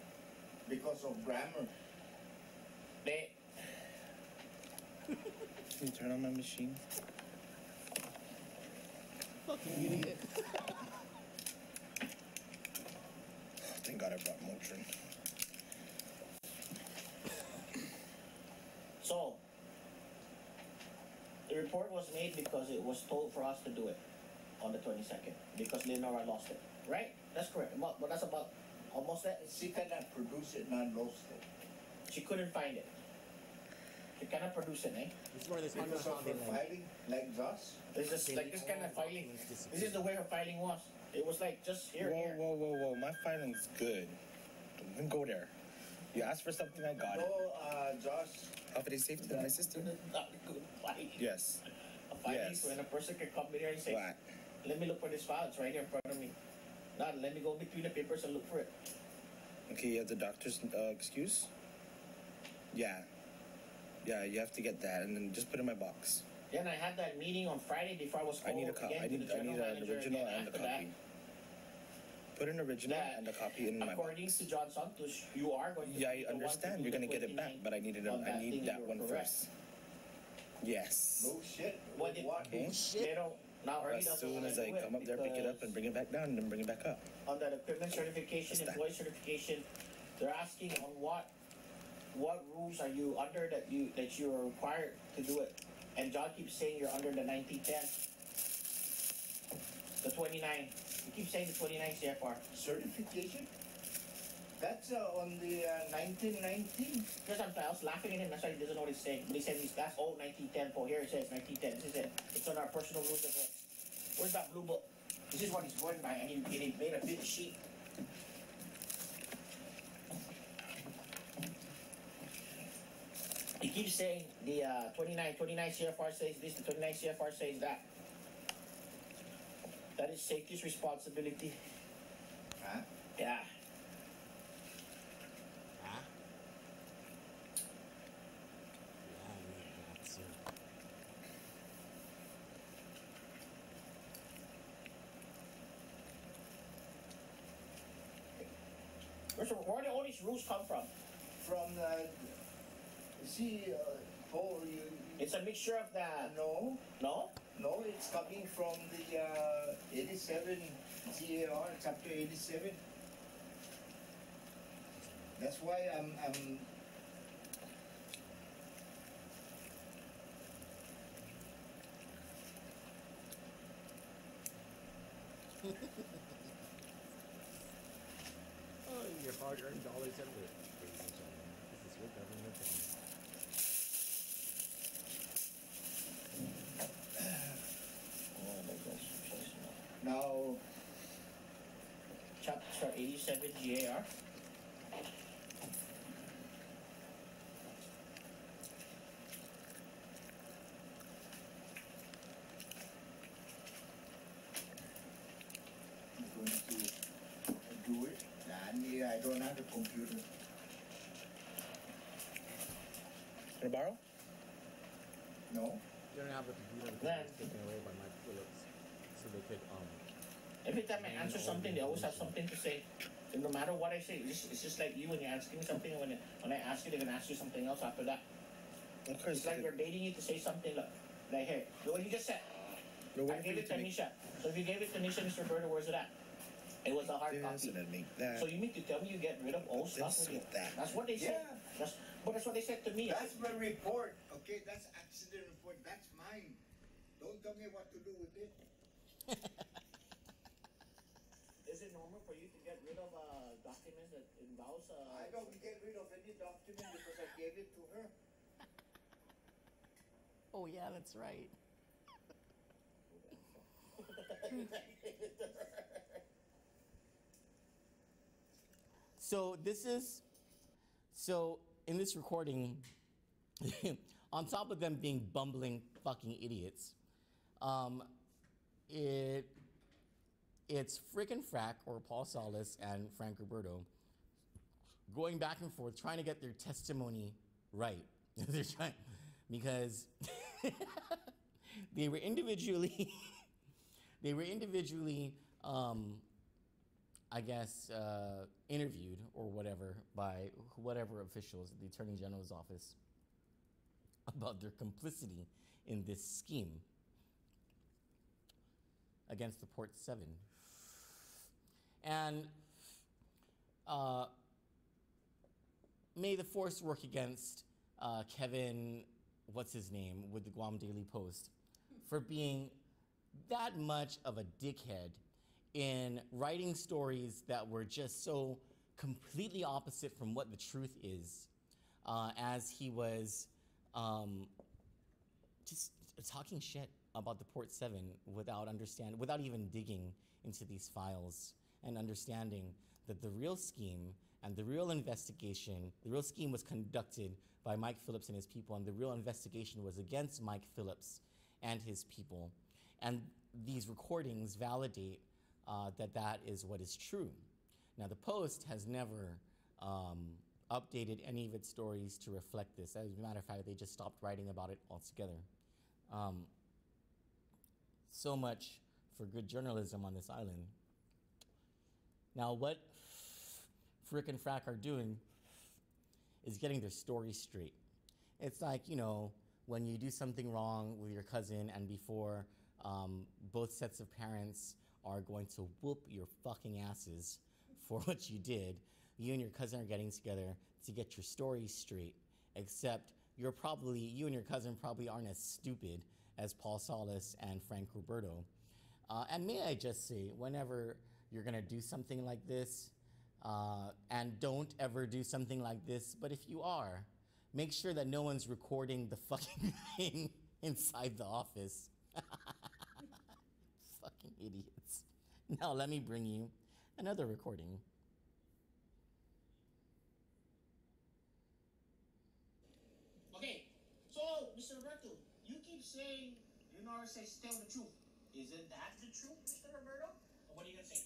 because of grammar. Date. Can you turn on my machine? Fucking idiot. Thank God I brought Motrin. So, the report was made because it was told for us to do it on the 22nd because Leonora lost it, right? That's correct. But that's about almost that. She cannot produce it, not lost it. She couldn't find it. She cannot produce it, eh? It's more this Because of her filing, like Josh. It's just like this kind of filing. This is the way her filing was. It was like just here, here. Whoa. My filing's good. Don't go there. You asked for something, I got it. No, Josh. Health and safety of my sister? Not a good filing. Yes. A filing Yes. when a person can come in here and say, What? let me look for this file. It's right here in front of me. Not let me go between the papers and look for it. Okay, you have the doctor's excuse? Yeah. Yeah, you have to get that and then just put it in my box. Then I had that meeting on Friday before I was I called need a copy. again I to the need general an manager original again and a after copy. Put an original That, and a copy in my according box. to John Santos, you are going to Yeah, be I the one to understand. do You're the gonna get it back, 29 but I need on I need thing, that you're one correct. first. Yes. No shit. What did- What? They don't. Now Ernie As doesn't soon wanna as I do it come up there, pick it up, and bring it back down, and then bring it back up. on that equipment certification, What's that? employee certification, they're asking on what rules are you under that you are required to do it. And John keeps saying you're under the 1910, the 29. You keep saying the 29 CFR. Certification? That's on the 1919. Because I was laughing at him, that's why he doesn't know what he's saying. But he said that's old 1910. Oh, here it says 1910. This is it. It's on our personal rules of it. Where's that blue book? This is what he's going by, and he made a big sheet. He keeps saying the 29 CFR says this, the 29 CFR says that. That is safety's responsibility. Huh? Yeah. Huh? Yeah, that's Where do all these rules come from? From Paul, It's a mixture of the no, no. it's coming from the 87 CAR, chapter 87. That's why I'm Oh, your hard-earned dollars at work, ladies and gentlemen. This is your government thing. Oh my gosh. now Chapter 87 GAR. I'm going to do it. I don't have a computer. Can I borrow? No. You don't have a computer because Then- it was taken away by Mike Phillips, so they could Every time I answer something, they always have something to say. And no matter what I say, it's just like you when you're asking me something. And when I ask you, they're gonna ask you something else after that. Of course. It's like they're baiting you to say something like hey, what you just said. We're I waiting gave for it you to make- Nisha. So if you gave it to Nisha, Mr. Berto, where's it at? It was a hard this copy. and then make that. So you mean to tell me you get rid of old stuff? This with that. That's what they said. Yeah. That's what they said to me. That's my report. Okay, that's accident report. That's mine. Don't tell me what to do with it. Is it normal for you to get rid of documents that involves? I don't get rid of any document because I gave it to her. Oh yeah, that's right. So in this recording, on top of them being bumbling fucking idiots, it's frickin' Frack or Paul Salas and Frank Roberto going back and forth trying to get their testimony right. They're trying because they were individually I guess, interviewed or whatever by whatever officials at the Attorney General's office about their complicity in this scheme against the Port 7. And may the force work against Kevin, what's his name, with the Guam Daily Post, for being that much of a dickhead in writing stories that were just so completely opposite from what the truth is, as he was just talking shit about the Port 7 without even digging into these files and understanding that the real scheme and the real investigation, the real scheme was conducted by Mike Phillips and his people, and the real investigation was against Mike Phillips and his people. And these recordings validate that is what is true. Now, the Post has never updated any of its stories to reflect this. As a matter of fact, they just stopped writing about it altogether. So much for good journalism on this island. Now, what Frick and Frack are doing is getting their story straight. It's like, you know, when you do something wrong with your cousin and before both sets of parents are going to whoop your fucking asses for what you did, you and your cousin are getting together to get your story straight, except you and your cousin probably aren't as stupid as Paul Salas and Frank Roberto. And may I just say, whenever you're gonna do something like this, and don't ever do something like this, but if you are, make sure that no one's recording the fucking thing inside the office. Fucking idiots. Now let me bring you another recording. Okay, so Mr. Roberto, you keep saying you know say tell the truth. Isn't that the truth, Mr. Roberto? Or what are you gonna say?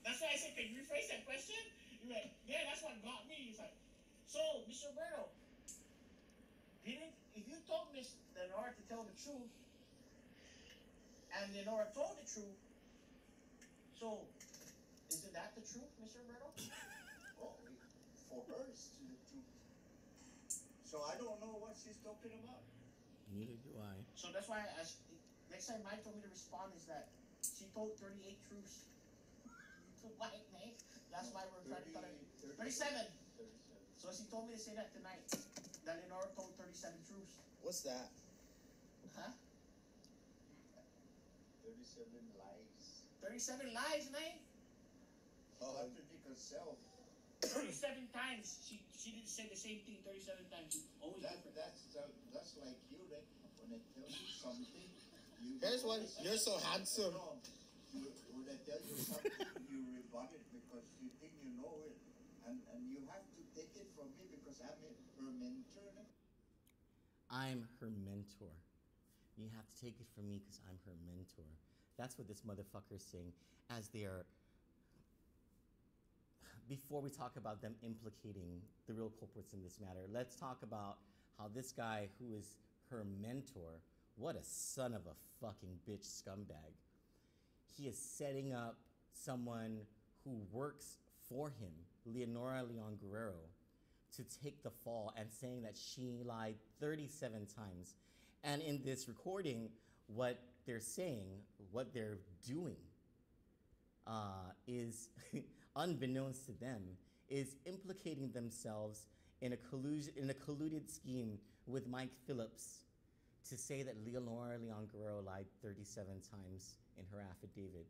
That's why I said, can you rephrase that question? You're like, yeah, that's what got me. It's like, so, Mr. Roberto, if you told Miss Lenora to tell the truth, and Lenora told the truth, so, isn't that the truth, Mr. Roberto? Well, for her, it's the truth. So I don't know what she's talking about. Neither do I. So that's why next time Mike told me to respond is that she told 38 truths. white, man. That's why we're trying to tell her. 37. So she told me to say that tonight. That Lenora told 37 truths. What's that? Huh? 37 lies. 37 lies, man. Contradict herself. 37 times. She didn't say the same thing 37 times. Always different. That's like you, right? When I tell you something, you. Here's one. You're so handsome. No, when I tell you something, you rebut it because you think you know it, and you have to take it from me because I'm her mentor. I'm her mentor. You have to take it from me because I'm her mentor. That's what this motherfucker is saying as they are. Before we talk about them implicating the real culprits in this matter, let's talk about how this guy who is her mentor, what a son of a fucking bitch scumbag. He is setting up someone who works for him, Leonora Leon Guerrero, to take the fall and saying that she lied 37 times. And in this recording, what they're saying, what they're doing, is, unbeknownst to them, is implicating themselves in a colluded scheme with Mike Phillips to say that Leonora Leon Guerrero lied 37 times in her affidavit,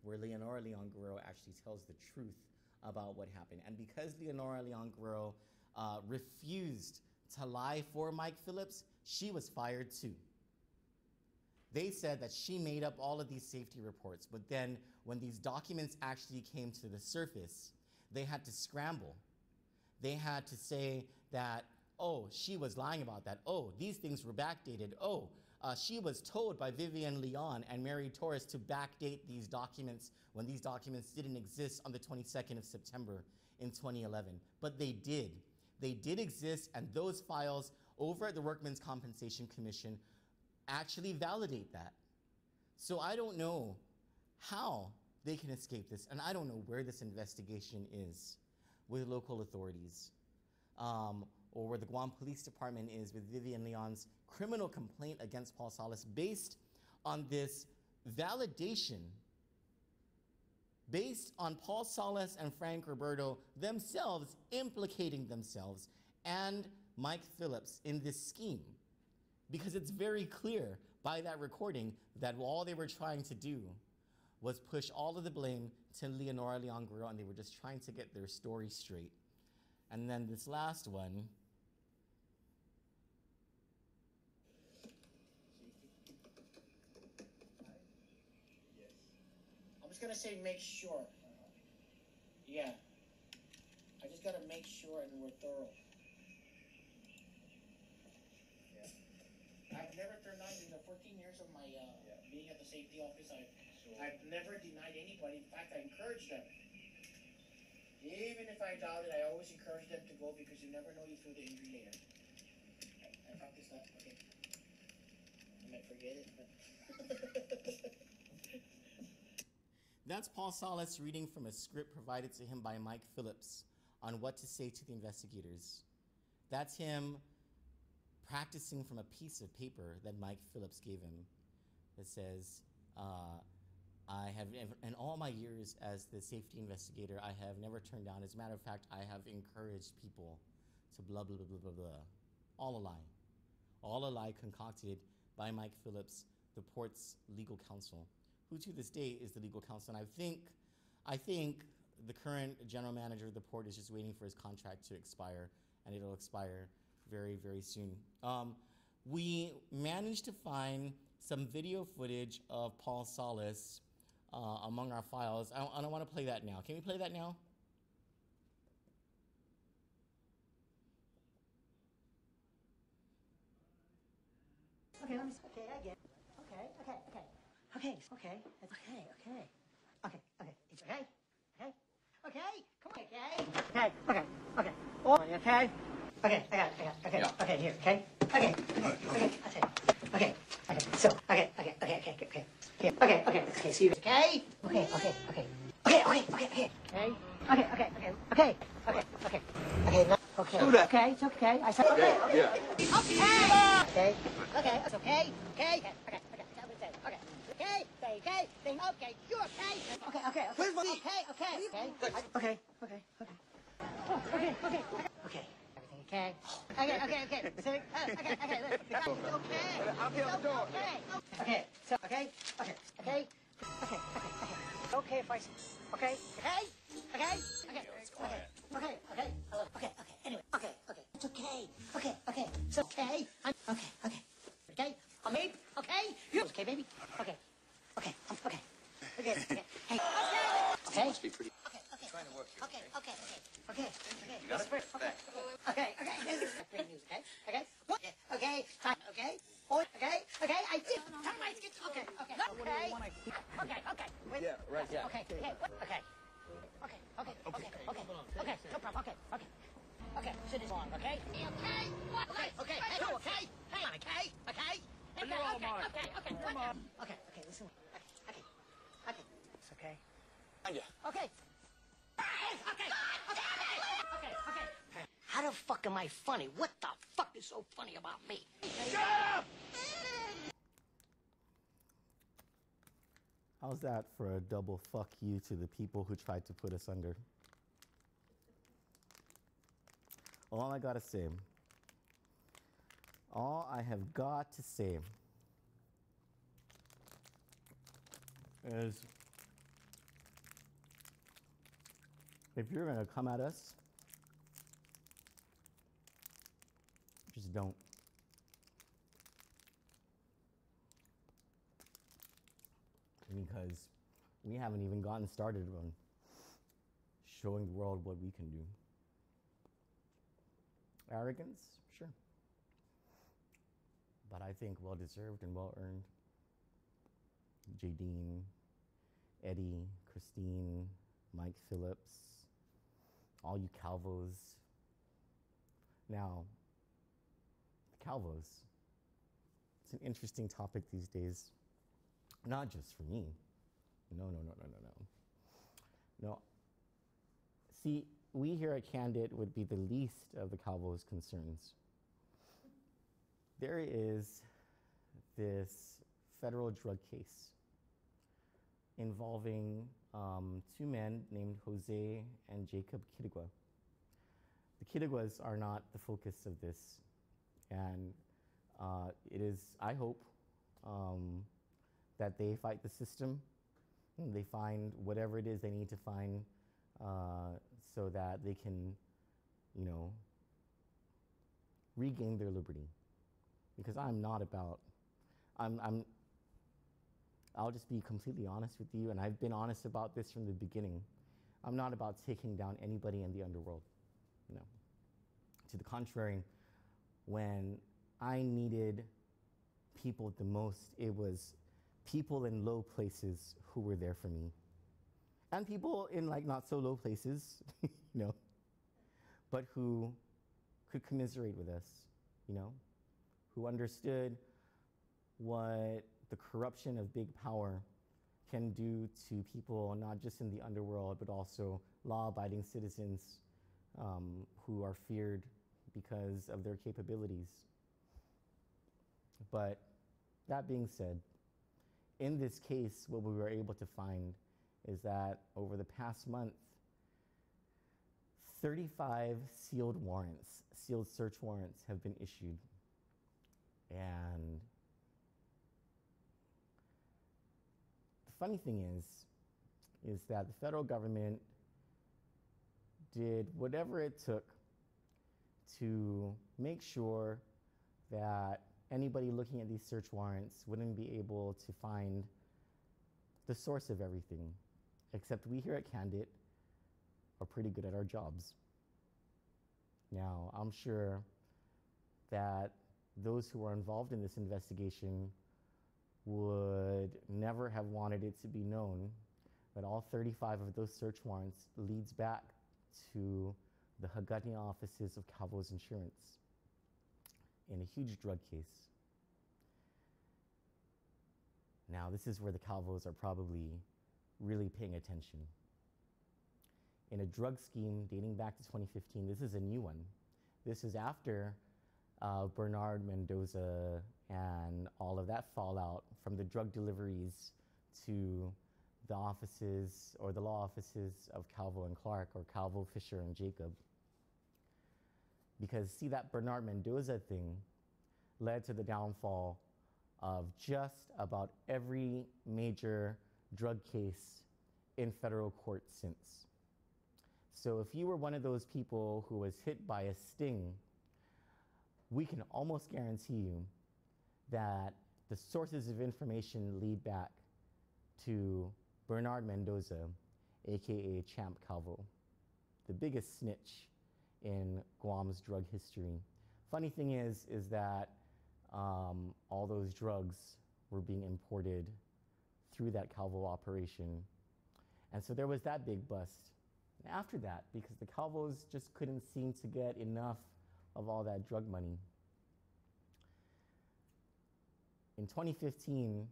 where Leonora Leon Guerrero actually tells the truth about what happened. And because Leonora Leon Guerrero refused to lie for Mike Phillips, she was fired too. They said that she made up all of these safety reports, but then when these documents actually came to the surface, they had to scramble. They had to say that, oh, she was lying about that. Oh, these things were backdated. Oh, she was told by Vivian Leon and Mary Torres to backdate these documents when these documents didn't exist on the 22nd of September in 2011. But they did. They did exist, and those files over at the Workmen's Compensation Commission actually validate that. So I don't know how they can escape this, and I don't know where this investigation is with local authorities, or where the Guam Police Department is with Vivian Leon's criminal complaint against Paul Salas based on this validation, based on Paul Salas and Frank Roberto themselves implicating themselves and Mike Phillips in this scheme. Because it's very clear by that recording that all they were trying to do was push all of the blame to Leonora Leon Guerrero, and they were just trying to get their story straight. And then this last one. I'm just gonna say make sure. Yeah. I just gotta make sure and we're thorough. I've never turned down in the 14 years of my being at the safety office. I've never denied anybody. In fact, I encourage them. Even if I doubted, I always encourage them to go because you never know you feel the injury later. I practice that. Okay. I might forget it, but. That's Paul Salas reading from a script provided to him by Mike Phillips on what to say to the investigators. That's him practicing from a piece of paper that Mike Phillips gave him that says, I have, in all my years as the safety investigator, I have never turned down. As a matter of fact, I have encouraged people to blah, blah, blah, blah, blah, blah. All a lie. All a lie concocted by Mike Phillips, the port's legal counsel, who to this day is the legal counsel. And I think the current general manager of the port is just waiting for his contract to expire, and it'll expire very, very soon. We managed to find some video footage of Paul Salas among our files. I don't want to play that now. Can we play that now? Okay, let me see. Okay, I get it. Okay. It's okay. It's okay. Okay, come on. Okay. Oh, okay. Okay, I got it. Yeah. Okay, here, okay? Okay, that's it. Okay, so, okay. Here, okay, so you, okay? Okay. Okay, Do that. Okay, it's okay. I said okay. Yeah. Okay, it's okay. Okay. okay? Say okay. Say okay. You okay? Okay, okay, okay. Where's my... Okay, okay, okay. Okay, okay, okay. Oh, okay, okay, okay. Everything okay? Okay, okay, okay. Okay, okay, look. The guy's okay. I'll be on the door. Okay. Okay, so, okay, okay, okay. Okay, okay, okay. Okay, if I... Okay, okay, okay, okay, okay, okay, hello, okay, okay, anyway, okay, okay, it's okay, okay, okay, it's okay, I'm, okay, okay, okay, I'm made, okay, you're okay, baby, okay, okay, okay, okay, okay, hey, okay, Must be pretty... okay, okay, Trying to work here, okay, okay, okay, okay, okay, You got it? okay, okay, okay, this is great news, okay, okay, what, okay, time, okay, okay, okay, I did, turn my skin, okay, okay, okay, okay, wait, Yeah, right, yeah. okay, okay, okay. Okay, okay, okay, okay, okay, no problem, okay, okay. Okay, sit this long, okay? Okay, what? Okay, okay, hey, you okay? Hang on, okay, okay? Okay, okay, okay, okay, okay, okay, listen, okay, okay, it's okay. Yeah. Okay. Okay, okay, okay. How the fuck am I funny? What the fuck is so funny about me? Shut up! How's that for a double fuck you to the people who tried to put us under? All I gotta say, all I have got to say is if you're gonna come at us, just don't. Because we haven't even gotten started on showing the world what we can do. Arrogance, sure. But I think well-deserved and well-earned. Jadine, Eddie, Christine, Mike Phillips, all you Calvos. Now, the Calvos, it's an interesting topic these days. Not just for me. No. No. See, we here at Candid would be the least of the Calvo's concerns. There is this federal drug case involving two men named Jose and Jacob Kidigwa. The Kidigwas are not the focus of this, and it is, I hope, that they fight the system, and they find whatever it is they need to find so that they can, you know, regain their liberty. Because I'm not about, I'll just be completely honest with you, and I've been honest about this from the beginning. I'm not about taking down anybody in the underworld, you know. To the contrary, when I needed people the most, it was people in low places who were there for me. And people in like not so low places, you know, but who could commiserate with us, you know, who understood what the corruption of big power can do to people, not just in the underworld, but also law-abiding citizens who are feared because of their capabilities. But that being said, in this case, what we were able to find is that over the past month, 35 sealed warrants, sealed search warrants have been issued. And the funny thing is that the federal government did whatever it took to make sure that anybody looking at these search warrants wouldn't be able to find the source of everything, except we here at Candid are pretty good at our jobs. Now, I'm sure that those who are involved in this investigation would never have wanted it to be known that all 35 of those search warrants leads back to the Hagati offices of Calvo's Insurance in a huge drug case. Now, this is where the Calvos are probably really paying attention. In a drug scheme dating back to 2015, this is a new one. This is after Bernard Mendoza and all of that fallout from the drug deliveries to the offices or the law offices of Calvo and Clark, or Calvo, Fisher, and Jacob. Because see, that Bernard Mendoza thing led to the downfall of just about every major drug case in federal court since. So if you were one of those people who was hit by a sting, we can almost guarantee you that the sources of information lead back to Bernard Mendoza, AKA Champ Calvo, the biggest snitch in Guam's drug history. Funny thing is that all those drugs were being imported through that Calvo operation. And so there was that big bust. And after that, because the Calvos just couldn't seem to get enough of all that drug money. In 2015,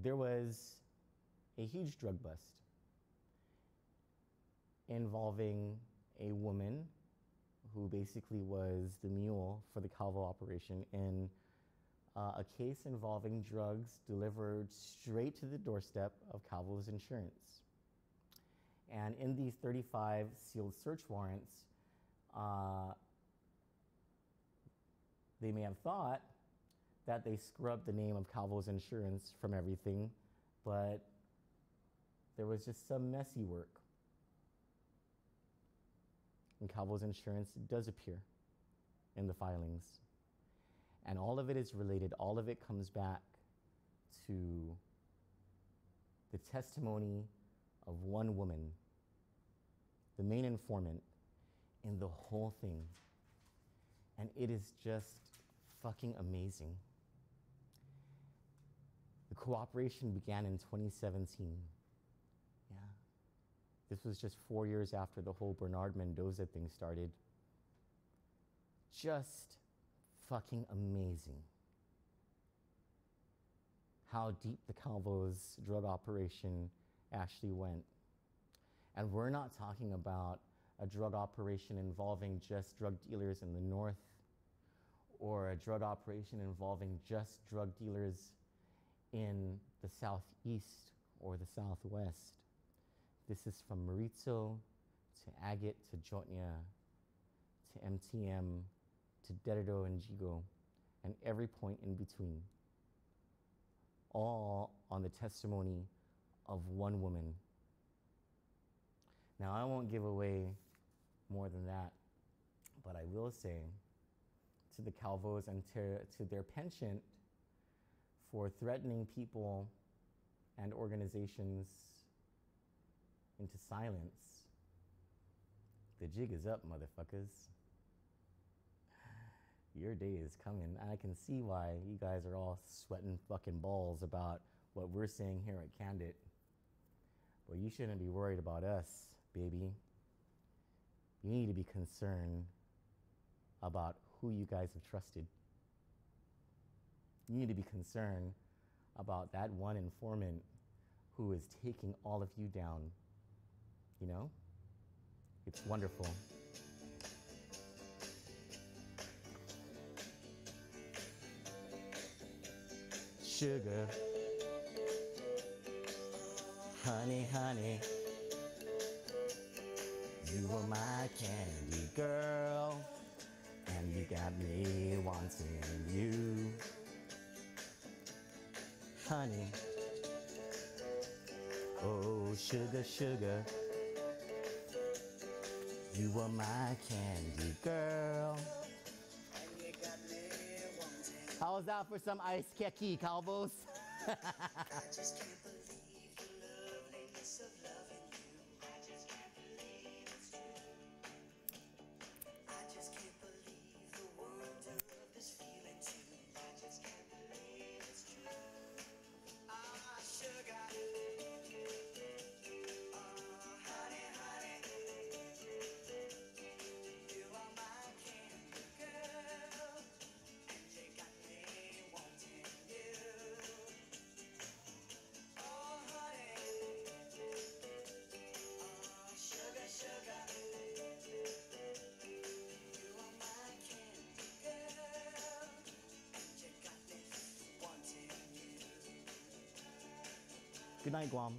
there was a huge drug bust involving a woman who basically was the mule for the Calvo operation in a case involving drugs delivered straight to the doorstep of Calvo's insurance. And in these 35 sealed search warrants, they may have thought that they scrubbed the name of Calvo's insurance from everything, but there was just some messy work. And Calvo's insurance does appear in the filings. And all of it is related, all of it comes back to the testimony of one woman, the main informant in the whole thing. And it is just fucking amazing. The cooperation began in 2017. Yeah. This was just 4 years after the whole Bernard Mendoza thing started. Just fucking amazing how deep the Calvo's drug operation actually went. And we're not talking about a drug operation involving just drug dealers in the north, or a drug operation involving just drug dealers in the southeast or the southwest. This is from Maritzo to Agate to Jotnia to MTM to Deredo and Jigo, and every point in between, all on the testimony of one woman. Now, I won't give away more than that, but I will say to the Calvos and to their penchant for threatening people and organizations into silence, the jig is up, motherfuckers. Your day is coming. I can see why you guys are all sweating fucking balls about what we're saying here at Candid. But you shouldn't be worried about us, baby. You need to be concerned about who you guys have trusted. You need to be concerned about that one informant who is taking all of you down. You know? It's wonderful. Sugar, honey, honey, you are my candy girl, and you got me wanting you. Honey, oh sugar, sugar, you are my candy girl. How's that for some ice keki, Calvos? I just can't believe the loveliness of loving you. I just can't believe it's true. I just can't believe the wonder of this feeling too. I just can't believe it's true. Ah, sugar. Honey, honey. You are my candy girl. And you got me wanting you. Oh, Good night, Guam.